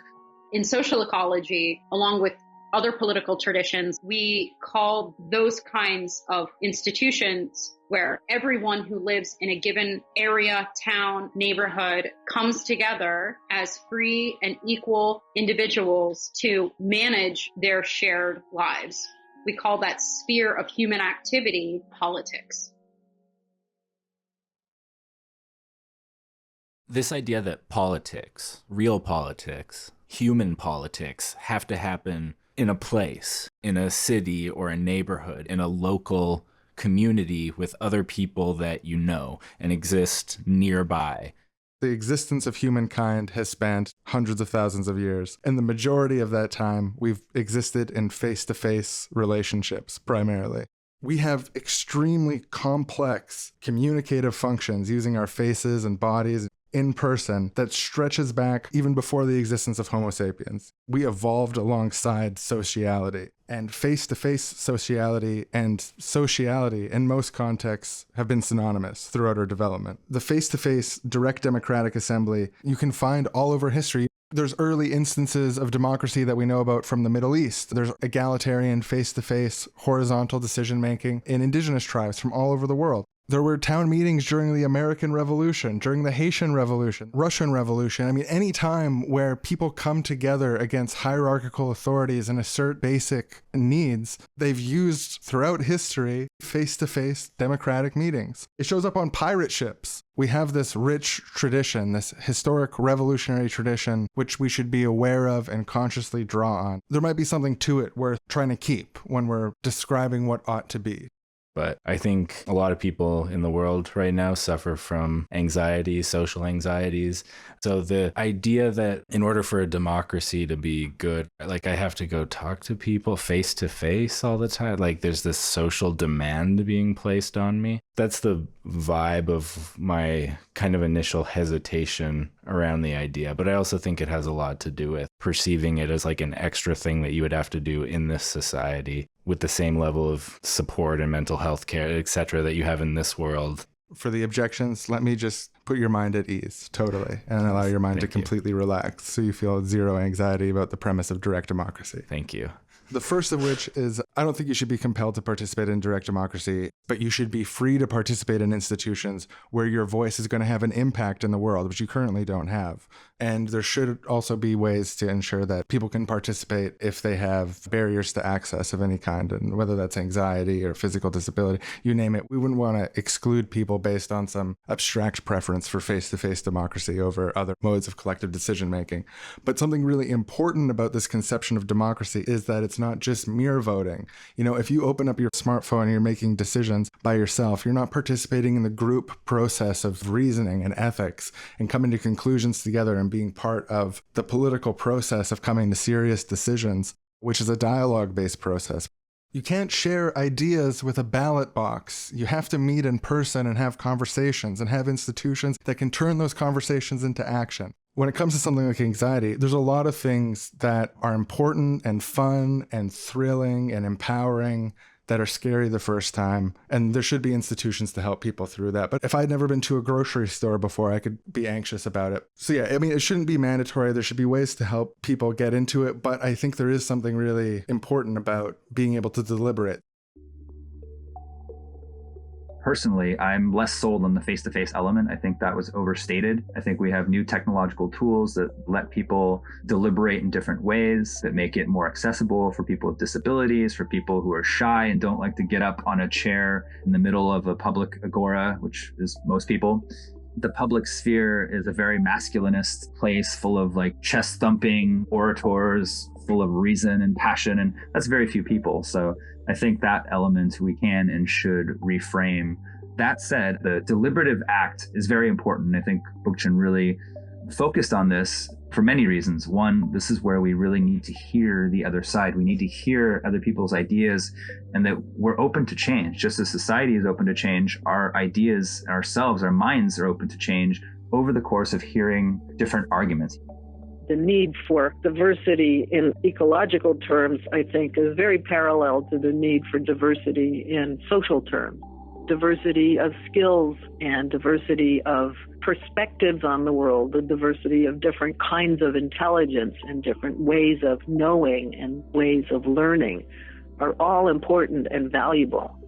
In social ecology, along with other political traditions, we call those kinds of institutions where everyone who lives in a given area, town, neighborhood comes together as free and equal individuals to manage their shared lives. We call that sphere of human activity politics. This idea that politics, real politics, human politics, have to happen in a place, in a city or a neighborhood, in a local community with other people that you know and exist nearby. The existence of humankind has spanned hundreds of thousands of years, and the majority of that time we've existed in face-to-face relationships primarily. We have extremely complex communicative functions using our faces and bodies in person that stretches back even before the existence of Homo sapiens. We evolved alongside sociality, and face-to-face sociality and sociality in most contexts have been synonymous throughout our development. The face-to-face direct democratic assembly you can find all over history. There's early instances of democracy that we know about from the Middle East. There's egalitarian, face-to-face, horizontal decision-making in indigenous tribes from all over the world. There were town meetings during the American Revolution, during the Haitian Revolution, Russian Revolution. I mean, any time where people come together against hierarchical authorities and assert basic needs, they've used throughout history face-to-face democratic meetings. It shows up on pirate ships. We have this rich tradition, this historic revolutionary tradition, which we should be aware of and consciously draw on. There might be something to it worth trying to keep when we're describing what ought to be. But I think a lot of people in the world right now suffer from anxiety, social anxieties. So the idea that in order for a democracy to be good, like I have to go talk to people face to face all the time, like there's this social demand being placed on me. That's the vibe of my kind of initial hesitation around the idea. But I also think it has a lot to do with perceiving it as like an extra thing that you would have to do in this society with the same level of support and mental health care, et cetera, that you have in this world. For the objections, let me just put your mind at ease, totally, and allow your mind to completely relax so you feel zero anxiety about the premise of direct democracy. Thank you. The first of which is, I don't think you should be compelled to participate in direct democracy, but you should be free to participate in institutions where your voice is going to have an impact in the world, which you currently don't have. And there should also be ways to ensure that people can participate if they have barriers to access of any kind, and whether that's anxiety or physical disability, you name it. We wouldn't want to exclude people based on some abstract preference for face-to-face democracy over other modes of collective decision-making. But something really important about this conception of democracy is that it's not just mere voting. You know, if you open up your smartphone and you're making decisions by yourself, you're not participating in the group process of reasoning and ethics and coming to conclusions together and being part of the political process of coming to serious decisions, which is a dialogue-based process. You can't share ideas with a ballot box. You have to meet in person and have conversations and have institutions that can turn those conversations into action. When it comes to something like anxiety, there's a lot of things that are important and fun and thrilling and empowering that are scary the first time, and there should be institutions to help people through that. But if I'd never been to a grocery store before, I could be anxious about it. So yeah, I mean, it shouldn't be mandatory. There should be ways to help people get into it, but I think there is something really important about being able to deliberate. Personally, I'm less sold on the face-to-face element. I think that was overstated. I think we have new technological tools that let people deliberate in different ways, that make it more accessible for people with disabilities, for people who are shy and don't like to get up on a chair in the middle of a public agora, which is most people. The public sphere is a very masculinist place full of like chest-thumping orators, full of reason and passion, and that's very few people. So I think that element we can and should reframe. That said, the deliberative act is very important. I think Bookchin really focused on this for many reasons. One, this is where we really need to hear the other side. We need to hear other people's ideas, and that we're open to change. Just as society is open to change, our ideas, ourselves, our minds are open to change over the course of hearing different arguments. The need for diversity in ecological terms, I think, is very parallel to the need for diversity in social terms. Diversity of skills and diversity of perspectives on the world, the diversity of different kinds of intelligence and different ways of knowing and ways of learning are all important and valuable.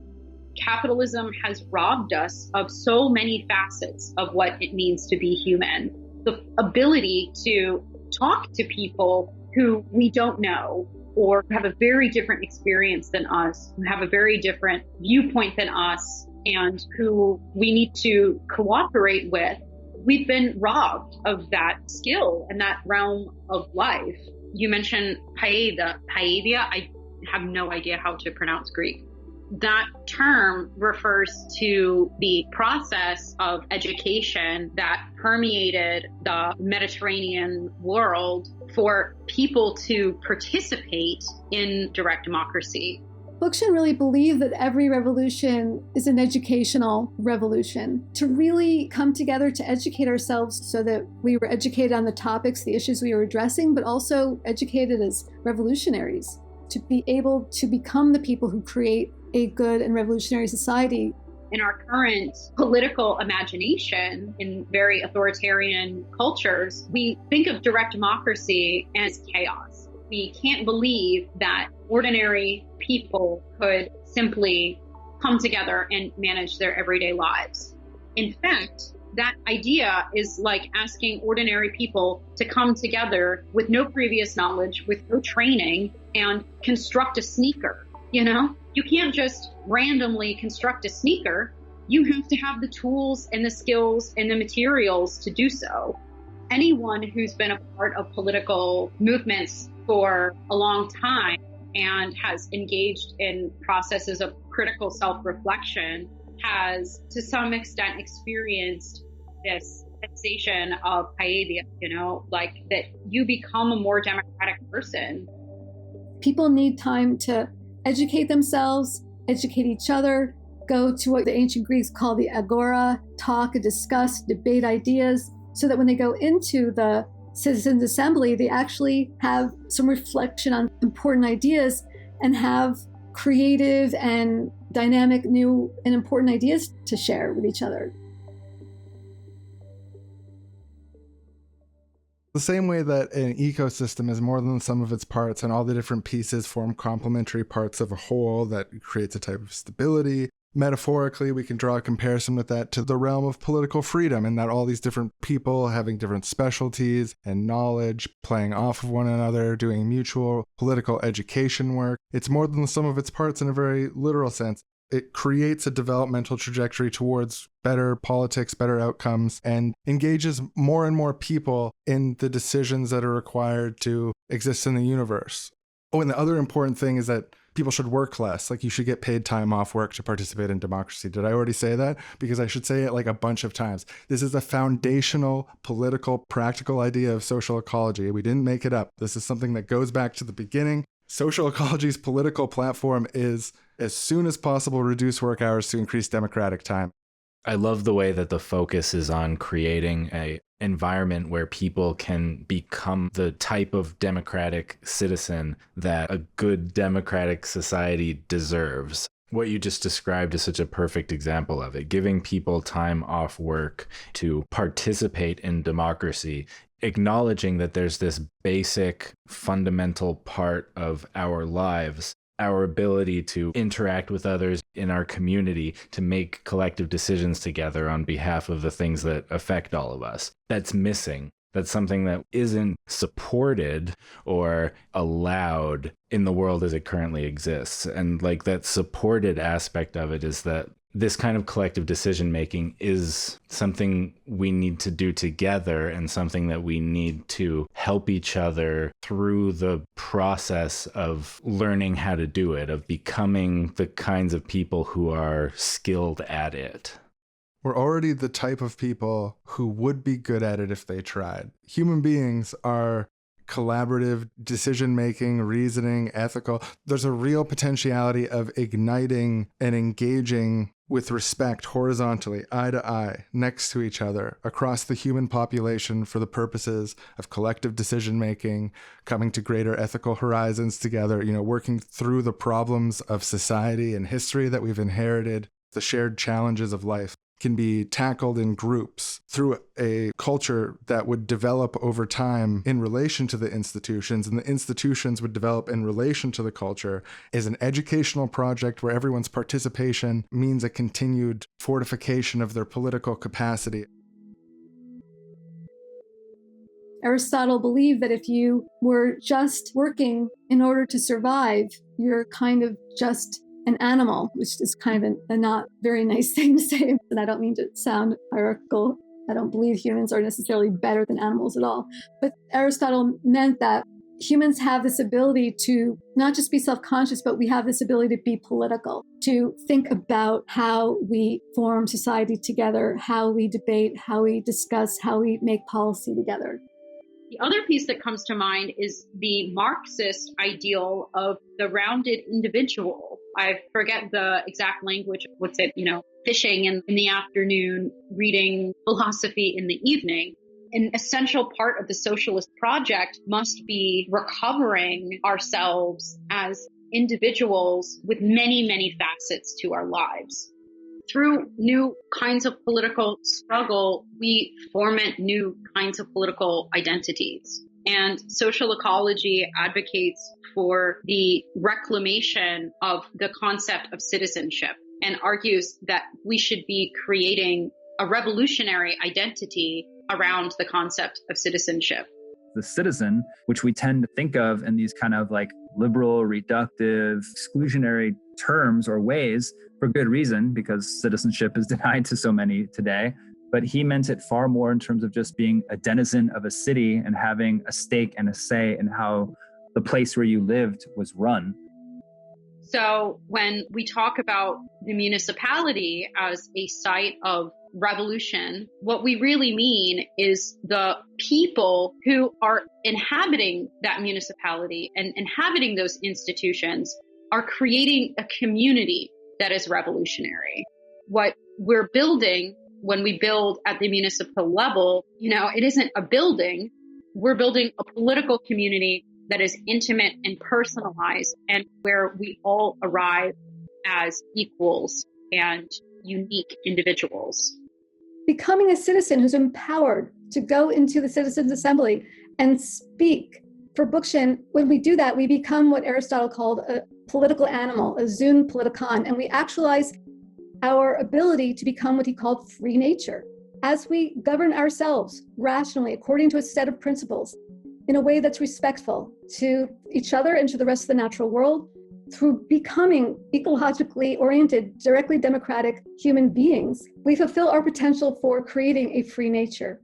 Capitalism has robbed us of so many facets of what it means to be human. The ability to talk to people who we don't know or have a very different experience than us, who have a very different viewpoint than us, and who we need to cooperate with. We've been robbed of that skill and that realm of life. You mentioned paedia. I have no idea how to pronounce Greek. That term refers to the process of education that permeated the Mediterranean world for people to participate in direct democracy. Bookchin really believed that every revolution is an educational revolution, to really come together to educate ourselves so that we were educated on the topics, the issues we were addressing, but also educated as revolutionaries, to be able to become the people who create a good and revolutionary society. in our current political imagination in very authoritarian cultures, we think of direct democracy as chaos. We can't believe that ordinary people could simply come together and manage their everyday lives. In fact, that idea is like asking ordinary people to come together with no previous knowledge, with no training, and construct a sneaker. You know, you can't just randomly construct a sneaker. You have to have the tools and the skills and the materials to do so. Anyone who's been a part of political movements for a long time and has engaged in processes of critical self-reflection has, to some extent, experienced this sensation of paedia, you know, like that you become a more democratic person. People need time to educate themselves, educate each other, go to what the ancient Greeks called the agora, talk and discuss, debate ideas, so that when they go into the citizens' assembly, they actually have some reflection on important ideas and have creative and dynamic, new and important ideas to share with each other. The same way that an ecosystem is more than the sum of its parts and all the different pieces form complementary parts of a whole that creates a type of stability, metaphorically, we can draw a comparison with that to the realm of political freedom, and that all these different people having different specialties and knowledge, playing off of one another, doing mutual political education work. It's more than the sum of its parts in a very literal sense. It creates a developmental trajectory towards better politics, better outcomes, and engages more and more people in the decisions that are required to exist in the universe. Oh, and the other important thing is that people should work less. Like, you should get paid time off work to participate in democracy. Did I already say that? Because I should say it like a bunch of times. This is a foundational, political, practical idea of social ecology. We didn't make it up. This is something that goes back to the beginning. Social ecology's political platform is, as soon as possible, reduce work hours to increase democratic time. I love the way that the focus is on creating an environment where people can become the type of democratic citizen that a good democratic society deserves. What you just described is such a perfect example of it. Giving people time off work to participate in democracy, acknowledging that there's this basic fundamental part of our lives, our ability to interact with others in our community, to make collective decisions together on behalf of the things that affect all of us. That's missing. That's something that isn't supported or allowed in the world as it currently exists. And like, that supported aspect of it is that this kind of collective decision making is something we need to do together, and something that we need to help each other through the process of learning how to do it, of becoming the kinds of people who are skilled at it. We're already the type of people who would be good at it if they tried. Human beings are collaborative, decision-making, reasoning, ethical. There's a real potentiality of igniting and engaging with respect horizontally, eye to eye, next to each other, across the human population for the purposes of collective decision-making, coming to greater ethical horizons together, working through the problems of society and history that we've inherited, the shared challenges of life. Can be tackled in groups through a culture that would develop over time in relation to the institutions, and the institutions would develop in relation to the culture, is an educational project where everyone's participation means a continued fortification of their political capacity. Aristotle believed that if you were just working in order to survive, you're kind of just an animal, which is kind of a not very nice thing to say. And I don't mean to sound hierarchical. I don't believe humans are necessarily better than animals at all. But Aristotle meant that humans have this ability to not just be self-conscious, but we have this ability to be political, to think about how we form society together, how we debate, how we discuss, how we make policy together. The other piece that comes to mind is the Marxist ideal of the rounded individual. I forget the exact language. What's it, fishing in the afternoon, reading philosophy in the evening. An essential part of the socialist project must be recovering ourselves as individuals with many, many facets to our lives. through new kinds of political struggle, we foment new kinds of political identities. And social ecology advocates for the reclamation of the concept of citizenship and argues that we should be creating a revolutionary identity around the concept of citizenship. The citizen, which we tend to think of in these kind of like liberal, reductive, exclusionary terms or ways, for good reason, because citizenship is denied to so many today. But he meant it far more in terms of just being a denizen of a city and having a stake and a say in how the place where you lived was run. So when we talk about the municipality as a site of revolution, what we really mean is the people who are inhabiting that municipality and inhabiting those institutions are creating a community that is revolutionary. What we're building when we build at the municipal level, it isn't a building. We're building a political community that is intimate and personalized and where we all arrive as equals and unique individuals. Becoming a citizen who's empowered to go into the citizens' assembly and speak. For Bookchin, when we do that, we become what Aristotle called a political animal, a zoon politikon, and we actualize our ability to become what he called free nature. As we govern ourselves rationally according to a set of principles in a way that's respectful to each other and to the rest of the natural world, through becoming ecologically oriented, directly democratic human beings, we fulfill our potential for creating a free nature.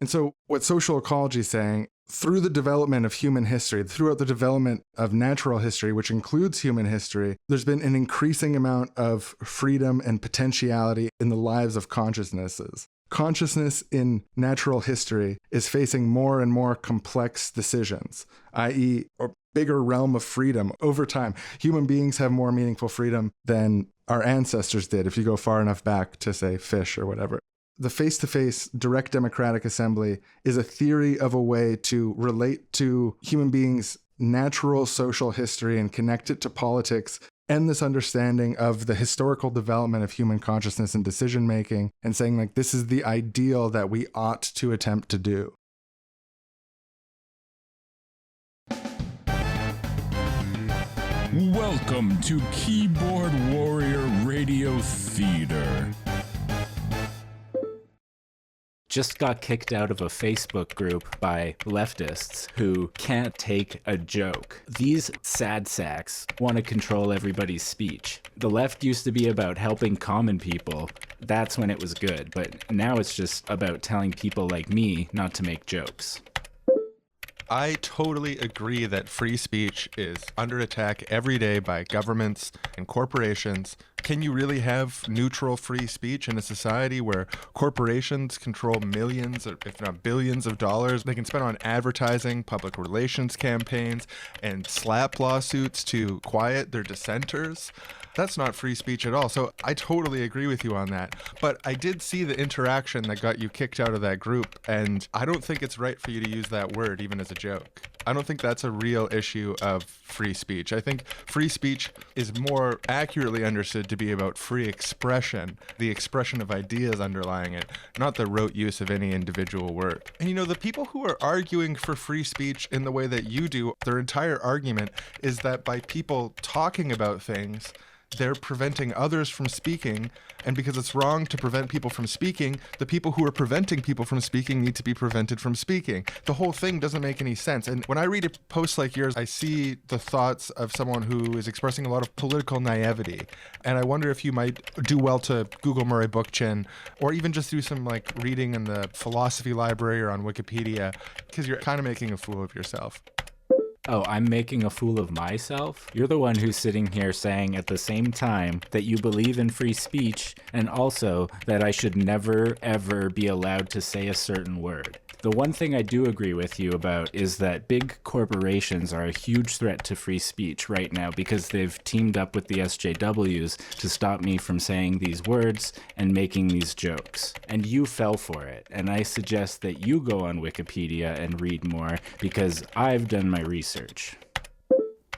And so what social ecology is saying, through the development of human history, throughout the development of natural history, which includes human history, there's been an increasing amount of freedom and potentiality in the lives of consciousnesses. Consciousness in natural history is facing more and more complex decisions, i.e., a bigger realm of freedom over time. Human beings have more meaningful freedom than our ancestors did, if you go far enough back to, say, fish or whatever. The face-to-face direct democratic assembly is a theory of a way to relate to human beings' natural social history and connect it to politics and this understanding of the historical development of human consciousness and decision-making, and saying, like, this is the ideal that we ought to attempt to do. Welcome to Keyboard Warrior Radio Theater. Just got kicked out of a Facebook group by leftists who can't take a joke. These sad sacks want to control everybody's speech. The left used to be about helping common people. That's when it was good. But now it's just about telling people like me not to make jokes. I totally agree that free speech is under attack every day by governments and corporations. Can you really have neutral free speech in a society where corporations control millions, if not billions of dollars they can spend on advertising, public relations campaigns, and slap lawsuits to quiet their dissenters? That's not free speech at all. So I totally agree with you on that. But I did see the interaction that got you kicked out of that group, and I don't think it's right for you to use that word even as a joke. I don't think that's a real issue of free speech. I think free speech is more accurately understood to be about free expression, the expression of ideas underlying it, not the rote use of any individual word. And the people who are arguing for free speech in the way that you do, their entire argument is that by people talking about things, they're preventing others from speaking, and because it's wrong to prevent people from speaking, the people who are preventing people from speaking need to be prevented from speaking. The whole thing doesn't make any sense. And when I read a post like yours, I see the thoughts of someone who is expressing a lot of political naivety. And I wonder if you might do well to Google Murray Bookchin, or even just do some reading in the philosophy library or on Wikipedia, because you're kind of making a fool of yourself. Oh, I'm making a fool of myself? You're the one who's sitting here saying at the same time that you believe in free speech and also that I should never, ever be allowed to say a certain word. The one thing I do agree with you about is that big corporations are a huge threat to free speech right now because they've teamed up with the SJWs to stop me from saying these words and making these jokes. And you fell for it. And I suggest that you go on Wikipedia and read more because I've done my research.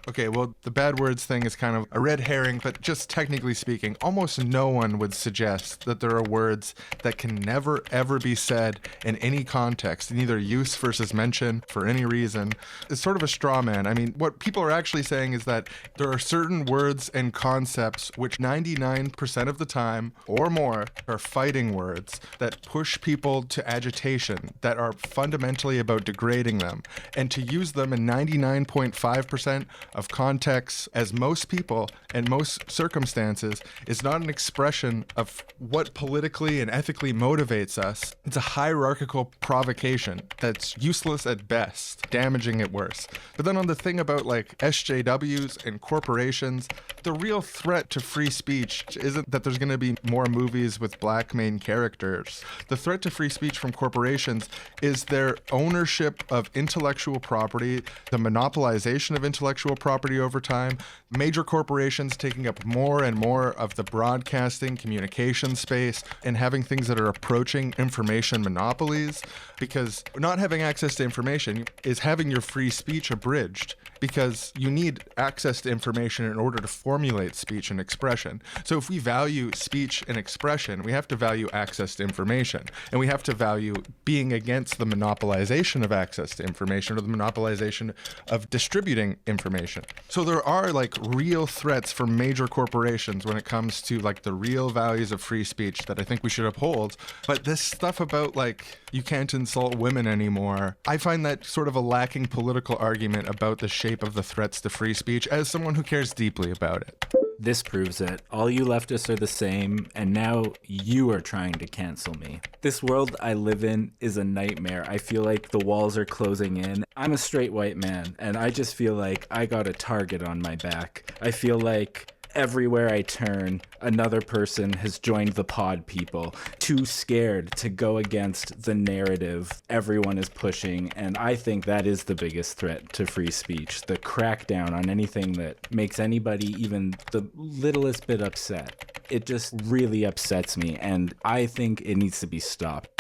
Okay, well, the bad words thing is kind of a red herring, but just technically speaking, almost no one would suggest that there are words that can never, ever be said in any context, in either use versus mention, for any reason. It's sort of a straw man. I mean, what people are actually saying is that there are certain words and concepts which 99% of the time or more are fighting words that push people to agitation, that are fundamentally about degrading them. And to use them in 99.5% of contexts, as most people and most circumstances, is not an expression of what politically and ethically motivates us. It's a hierarchical provocation that's useless at best, damaging at worst. But then on the thing about like SJWs and corporations, the real threat to free speech isn't that there's going to be more movies with black main characters. The threat to free speech from corporations is their ownership of intellectual property, the monopolization of intellectual property over time, major corporations taking up more and more of the broadcasting communication space and having things that are approaching information monopolies, because not having access to information is having your free speech abridged, because you need access to information in order to formulate speech and expression. So if we value speech and expression, we have to value access to information, and we have to value being against the monopolization of access to information or the monopolization of distributing information. So there are like real threats from major corporations when it comes to like the real values of free speech that I think we should uphold. But this stuff about like you can't insult women anymore, I find that sort of a lacking political argument about the shape of the threats to free speech as someone who cares deeply about it. This proves it. All you leftists are the same, and now you are trying to cancel me. This world I live in is a nightmare. I feel like the walls are closing in. I'm a straight white man, and I just feel like I got a target on my back. I feel like everywhere I turn, another person has joined the pod people, too scared to go against the narrative everyone is pushing, and I think that is the biggest threat to free speech, the crackdown on anything that makes anybody even the littlest bit upset. It just really upsets me, and I think it needs to be stopped.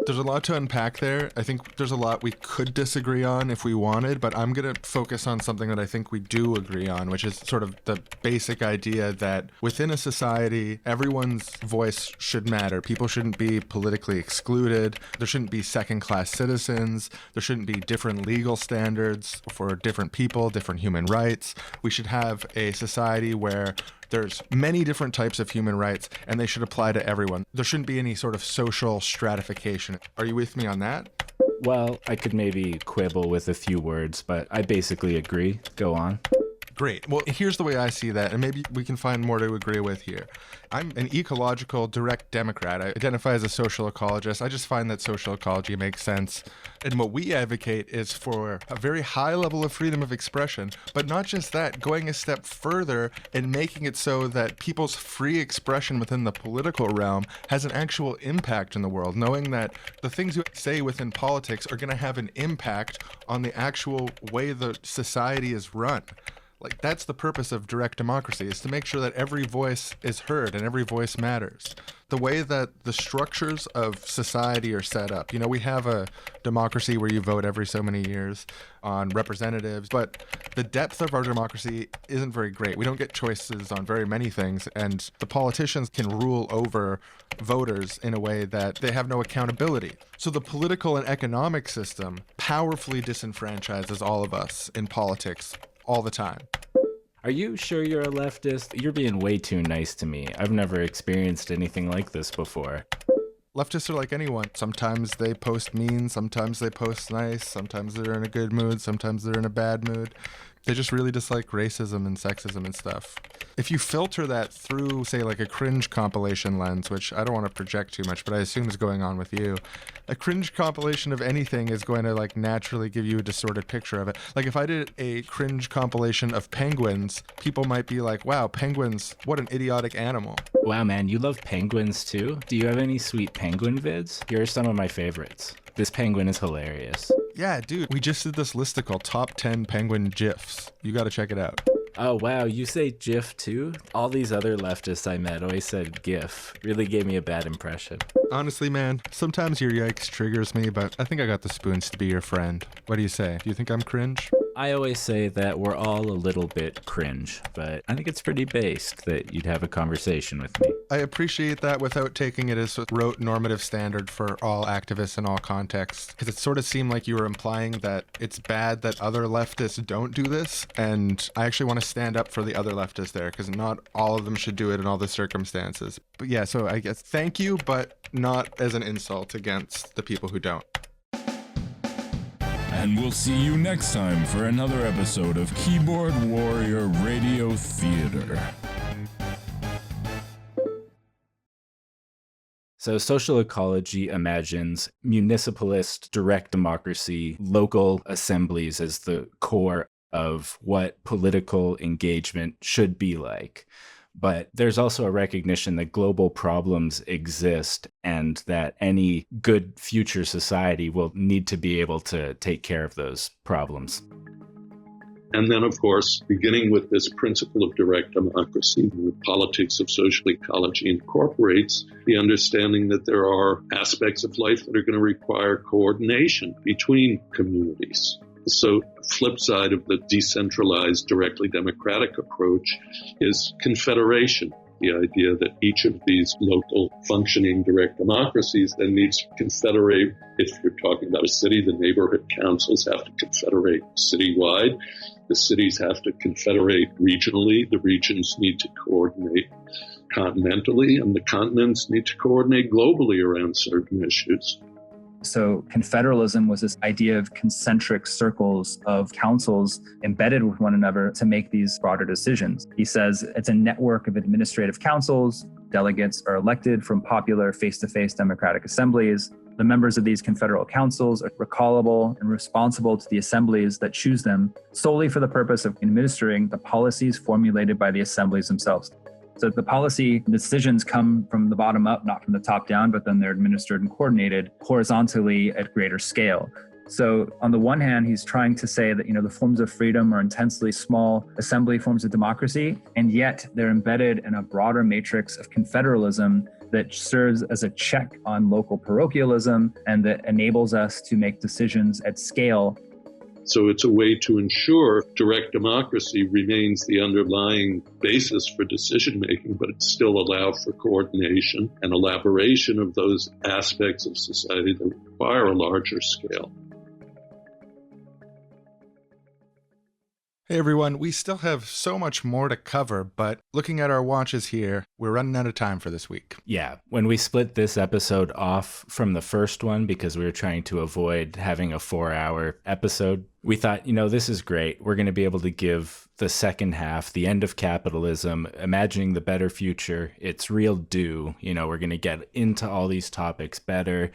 There's a lot to unpack there. I think there's a lot we could disagree on if we wanted, but I'm going to focus on something that I think we do agree on, which is sort of the basic idea that within a society, everyone's voice should matter. People shouldn't be politically excluded. There shouldn't be second-class citizens. There shouldn't be different legal standards for different people, different human rights. We should have a society where there's many different types of human rights, and they should apply to everyone. There shouldn't be any sort of social stratification. Are you with me on that? Well, I could maybe quibble with a few words, but I basically agree. Go on. Great. Well, here's the way I see that, and maybe we can find more to agree with here. I'm an ecological direct Democrat. I identify as a social ecologist. I just find that social ecology makes sense. And what we advocate is for a very high level of freedom of expression, but not just that, going a step further and making it so that people's free expression within the political realm has an actual impact in the world, knowing that the things you say within politics are going to have an impact on the actual way the society is run. Like, that's the purpose of direct democracy, is to make sure that every voice is heard and every voice matters. The way that the structures of society are set up, we have a democracy where you vote every so many years on representatives, but the depth of our democracy isn't very great. We don't get choices on very many things, and the politicians can rule over voters in a way that they have no accountability. So the political and economic system powerfully disenfranchises all of us in politics all the time. Are you sure you're a leftist? You're being way too nice to me. I've never experienced anything like this before. Leftists are like anyone. Sometimes they post mean, sometimes they post nice, sometimes they're in a good mood, sometimes they're in a bad mood. They just really dislike racism and sexism and stuff. If you filter that through, say, like a cringe compilation lens, which I don't want to project too much, but I assume is going on with you, a cringe compilation of anything is going to like naturally give you a distorted picture of it. Like if I did a cringe compilation of penguins, people might be like, wow, penguins, what an idiotic animal. Wow, man, you love penguins too? Do you have any sweet penguin vids? Here are some of my favorites. This penguin is hilarious. Yeah, dude, we just did this listicle, top 10 penguin GIFs. You got to check it out. Oh, wow, you say GIF too? All these other leftists I met always said GIF. Really gave me a bad impression. Honestly, man, sometimes your yikes triggers me, but I think I got the spoons to be your friend. What do you say? Do you think I'm cringe? I always say that we're all a little bit cringe, but I think it's pretty based that you'd have a conversation with me. I appreciate that without taking it as a rote normative standard for all activists in all contexts, because it sort of seemed like you were implying that it's bad that other leftists don't do this, and I actually want to stand up for the other leftists there, because not all of them should do it in all the circumstances. But yeah, so I guess thank you, but not as an insult against the people who don't. And we'll see you next time for another episode of Keyboard Warrior Radio Theater. So social ecology imagines municipalist direct democracy, local assemblies as the core of what political engagement should be like. But there's also a recognition that global problems exist and that any good future society will need to be able to take care of those problems. And then, of course, beginning with this principle of direct democracy, the politics of social ecology incorporates the understanding that there are aspects of life that are going to require coordination between communities. So flip side of the decentralized, directly democratic approach is confederation, the idea that each of these local functioning direct democracies then needs to confederate. If you're talking about a city, the neighborhood councils have to confederate citywide. The cities have to confederate regionally. The regions need to coordinate continentally, and the continents need to coordinate globally around certain issues. So confederalism was this idea of concentric circles of councils embedded with one another to make these broader decisions. He says it's a network of administrative councils. Delegates are elected from popular face-to-face democratic assemblies. The members of these confederal councils are recallable and responsible to the assemblies that choose them solely for the purpose of administering the policies formulated by the assemblies themselves. So the policy decisions come from the bottom up, not from the top down, but then they're administered and coordinated horizontally at greater scale. So on the one hand, he's trying to say that, the forms of freedom are intensely small assembly forms of democracy, and yet they're embedded in a broader matrix of confederalism that serves as a check on local parochialism and that enables us to make decisions at scale. So it's a way to ensure direct democracy remains the underlying basis for decision-making, but it still allows for coordination and elaboration of those aspects of society that require a larger scale. Hey everyone, we still have so much more to cover, but looking at our watches here, we're running out of time for this week. Yeah, when we split this episode off from the first one because we were trying to avoid having a 4-hour episode, we thought, this is great. We're going to be able to give the second half, the end of capitalism, imagining the better future, its real due. We're going to get into all these topics better,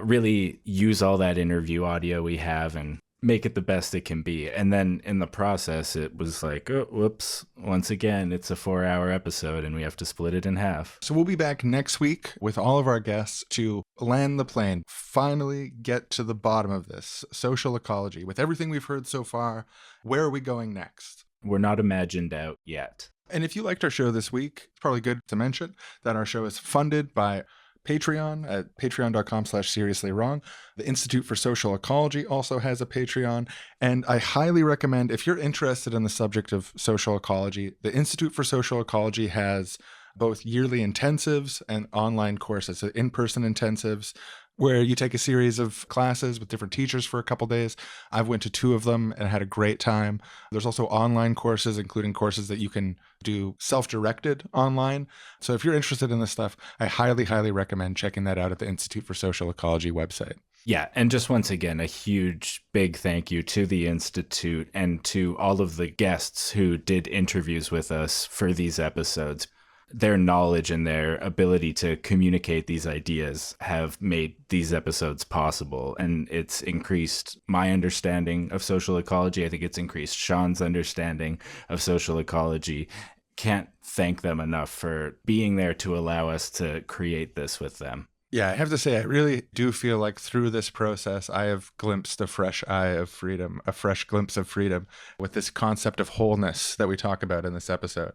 really use all that interview audio we have and make it the best it can be. And then in the process, it was like, oh, whoops, once again, it's a 4-hour episode and we have to split it in half. So we'll be back next week with all of our guests to land the plane, finally get to the bottom of this social ecology. With everything we've heard so far, where are we going next? We're not imagined out yet. And if you liked our show this week, it's probably good to mention that our show is funded by Patreon at patreon.com/seriouslywrong. The Institute for Social Ecology also has a Patreon. And I highly recommend, if you're interested in the subject of social ecology, the Institute for Social Ecology has both yearly intensives and online courses, so in-person intensives, where you take a series of classes with different teachers for a couple days. I've went to 2 of them and had a great time. There's also online courses, including courses that you can do self-directed online. So if you're interested in this stuff, I highly, highly recommend checking that out at the Institute for Social Ecology website. Yeah, and just once again, a huge, big thank you to the Institute and to all of the guests who did interviews with us for these episodes. Their knowledge and their ability to communicate these ideas have made these episodes possible. And it's increased my understanding of social ecology. I think it's increased Sean's understanding of social ecology. Can't thank them enough for being there to allow us to create this with them. Yeah, I have to say, I really do feel like through this process, I have glimpsed a fresh eye of freedom, a fresh glimpse of freedom with this concept of wholeness that we talk about in this episode.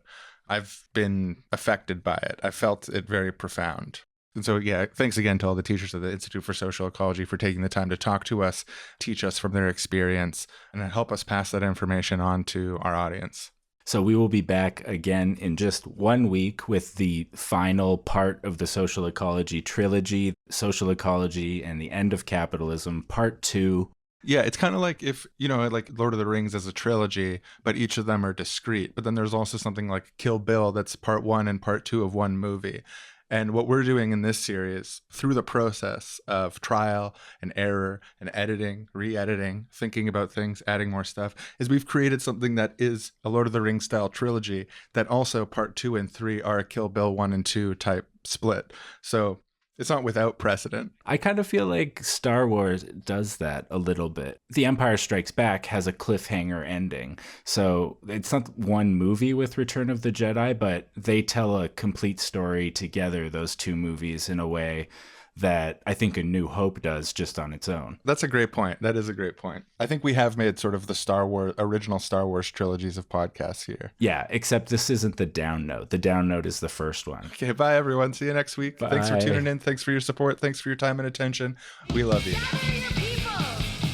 I've been affected by it. I felt it very profound. And so, yeah, thanks again to all the teachers of the Institute for Social Ecology for taking the time to talk to us, teach us from their experience, and help us pass that information on to our audience. So we will be back again in just 1 week with the final part of the Social Ecology trilogy, Social Ecology and the End of Capitalism, Part 2. Yeah, it's kind of like if, like Lord of the Rings as a trilogy, but each of them are discrete. But then there's also something like Kill Bill that's part 1 and part 2 of one movie. And what we're doing in this series, through the process of trial and error and editing, re-editing, thinking about things, adding more stuff, is we've created something that is a Lord of the Rings style trilogy that also part 2 and 3 are a Kill Bill 1 and 2 type split. So it's not without precedent. I kind of feel like Star Wars does that a little bit. The Empire Strikes Back has a cliffhanger ending. So it's not one movie with Return of the Jedi, but they tell a complete story together, those two movies, in a way that I think A New Hope does just on its own. That's a great point. That is a great point. I think we have made sort of the original Star Wars trilogies of podcasts here. Yeah, except this isn't the down note. The down note is the first one. Okay, bye everyone. See you next week. Bye. Thanks for tuning in. Thanks for your support. Thanks for your time and attention. We love you. Gather your people.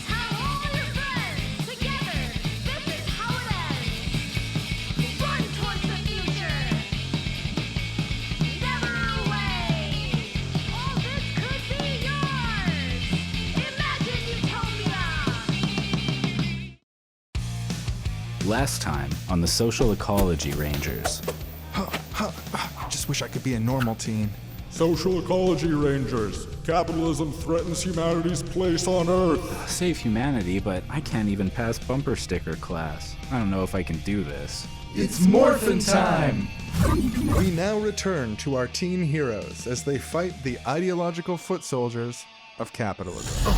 Tell all your friends. Together, this is how it ends. Run towards the future. Never away. All this could be yours. Imagine utopia. Last time on the Social Ecology Rangers. Just wish I could be a normal teen. Social Ecology Rangers. Capitalism threatens humanity's place on Earth. Save humanity, but I can't even pass bumper sticker class. I don't know if I can do this. It's morphin' time! We now return to our teen heroes as they fight the ideological foot soldiers of capitalism.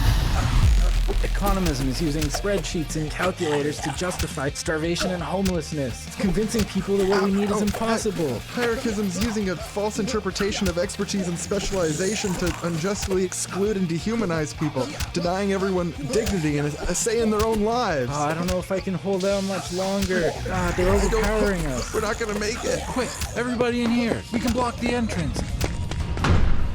Economism is using spreadsheets and calculators to justify starvation and homelessness. It's convincing people that what we need is impossible. Hierarchism's using a false interpretation of expertise and specialization to unjustly exclude and dehumanize people, denying everyone dignity and a say in their own lives. I don't know if I can hold out much longer. They're overpowering us. We're not gonna make it. Quick, everybody in here. We can block the entrance.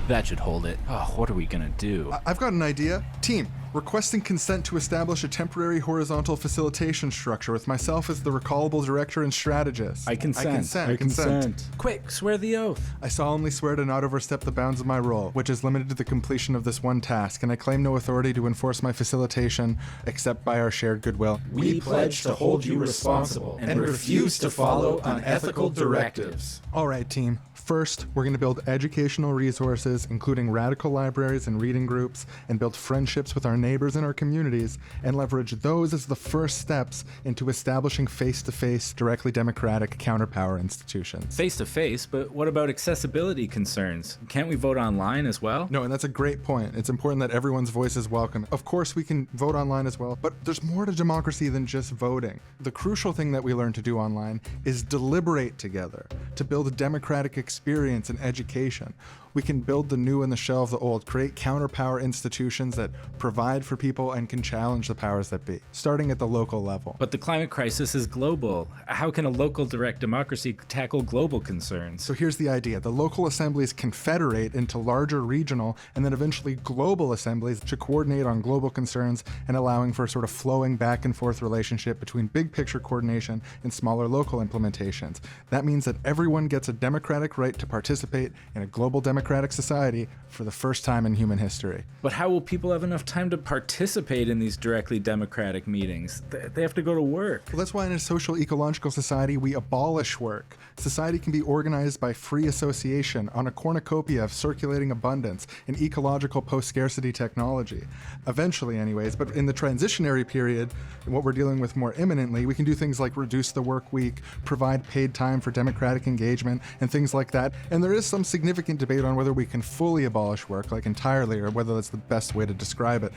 That should hold it. Oh, what are we gonna do? I've got an idea. Team, requesting consent to establish a temporary horizontal facilitation structure with myself as the recallable director and strategist. I consent. Quick, swear the oath. I solemnly swear to not overstep the bounds of my role, which is limited to the completion of this one task, and I claim no authority to enforce my facilitation except by our shared goodwill. We pledge to hold you responsible and refuse to follow unethical directives. All right, team. First, we're going to build educational resources, including radical libraries and reading groups, and build friendships with our neighbors and our communities, and leverage those as the first steps into establishing face-to-face, directly democratic counterpower institutions. Face-to-face, but what about accessibility concerns? Can't we vote online as well? No, and that's a great point. It's important that everyone's voice is welcome. Of course, we can vote online as well, but there's more to democracy than just voting. The crucial thing that we learn to do online is deliberate together, to build a democratic experience and education. We can build the new and the shell of the old, create counterpower institutions that provide for people and can challenge the powers that be, starting at the local level. But the climate crisis is global. How can a local direct democracy tackle global concerns? So here's the idea. The local assemblies confederate into larger regional and then eventually global assemblies to coordinate on global concerns and allowing for a sort of flowing back and forth relationship between big picture coordination and smaller local implementations. That means that everyone gets a democratic right to participate in a global democratic society for the first time in human history. But how will people have enough time to participate in these directly democratic meetings? They have to go to work. Well, that's why in a social ecological society we abolish work. Society can be organized by free association on a cornucopia of circulating abundance in ecological post-scarcity technology. Eventually anyways, but in the transitionary period, what we're dealing with more imminently, we can do things like reduce the work week, provide paid time for democratic engagement, and things like that. And there is some significant debate on whether we can fully abolish work, like entirely, or whether that's the best way to describe it.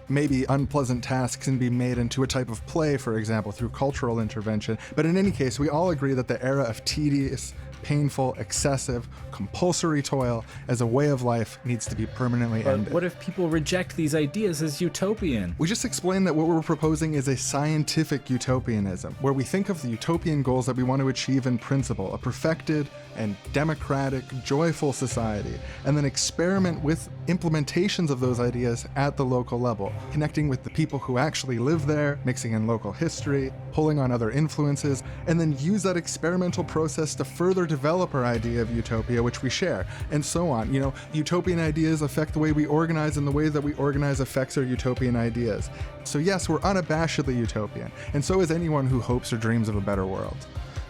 Maybe unpleasant tasks can be made into a type of play, for example, through cultural intervention. But in any case, we all agree that the era of tedious, painful, excessive, compulsory toil as a way of life needs to be permanently But ended. what if people reject these ideas as utopian? We just explained that what we're proposing is a scientific utopianism, where we think of the utopian goals that we want to achieve in principle, a perfected and democratic, joyful society, and then experiment with implementations of those ideas at the local level, connecting with the people who actually live there, mixing in local history, pulling on other influences, and then use that experimental process to further develop our idea of utopia, which we share, and so on. You know, utopian ideas affect the way we organize, and the way that we organize affects our utopian ideas. So yes, we're unabashedly utopian, and so is anyone who hopes or dreams of a better world.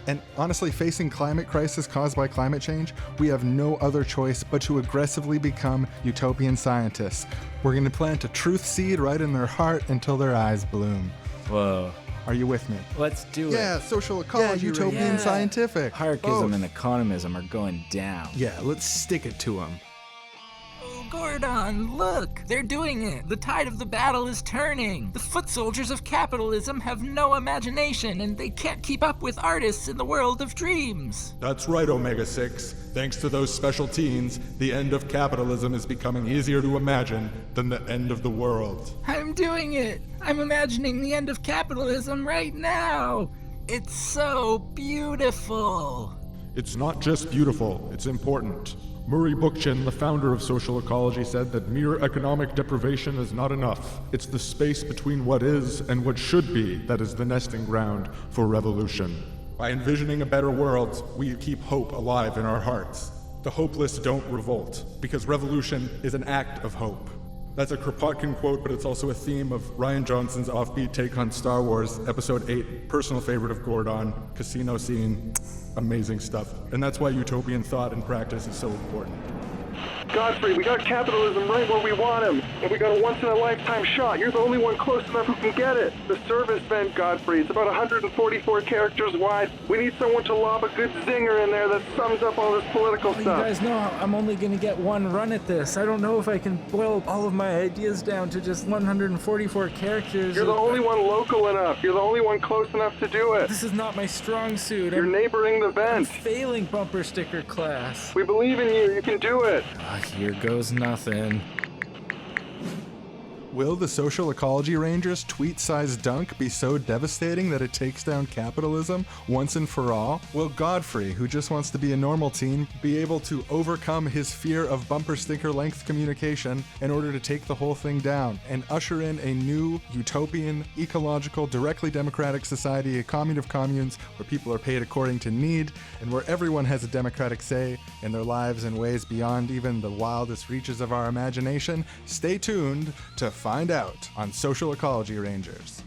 And honestly, facing climate crisis caused by climate change, we have no other choice but to aggressively become utopian scientists. We're going to plant a truth seed right in their heart until their eyes bloom. Whoa. Are you with me? Let's do it. Yeah, social ecology, utopian, Yeah. scientific. Harkism Both. and economism are going down. Yeah, let's stick it to them. Oh, Gordon, look! They're doing it! The tide of the battle is turning! The foot soldiers of capitalism have no imagination, and they can't keep up with artists in the world of dreams! That's right, Omega-6. Thanks to those special teens, the end of capitalism is becoming easier to imagine than the end of the world. I'm doing it! I'm imagining the end of capitalism right now! It's so beautiful! It's not just beautiful, it's important. Murray Bookchin, the founder of Social Ecology, said that mere economic deprivation is not enough. It's the space between what is and what should be that is the nesting ground for revolution. By envisioning a better world, we keep hope alive in our hearts. The hopeless don't revolt, because revolution is an act of hope. That's a Kropotkin quote, but it's also a theme of Rian Johnson's offbeat take on Star Wars, Episode 8, personal favorite of Gordon, casino scene, amazing stuff. And that's why utopian thought and practice is so important. Godfrey, we got capitalism right where we want him, and we got a once-in-a-lifetime shot. You're the only one close enough who can get it. The service vent, Godfrey, it's about 144 characters wide. We need someone to lob a good zinger in there that sums up all this political You stuff. guys know I'm only gonna get one run at this. I don't know if I can boil all of my ideas down to just 144 characters. You're the only one local enough. You're the only one close enough to do it. This is not my strong suit. You're neighboring the I'm vent. failing bumper sticker class. We believe in you. You can do it. Here goes nothing. Will the Social Ecology Rangers' tweet-sized dunk be so devastating that it takes down capitalism once and for all? Will Godfrey, who just wants to be a normal teen, be able to overcome his fear of bumper sticker length communication in order to take the whole thing down and usher in a new, utopian, ecological, directly democratic society, a commune of communes where people are paid according to need and where everyone has a democratic say in their lives in ways beyond even the wildest reaches of our imagination? Stay tuned to find out on Social Ecology Rangers.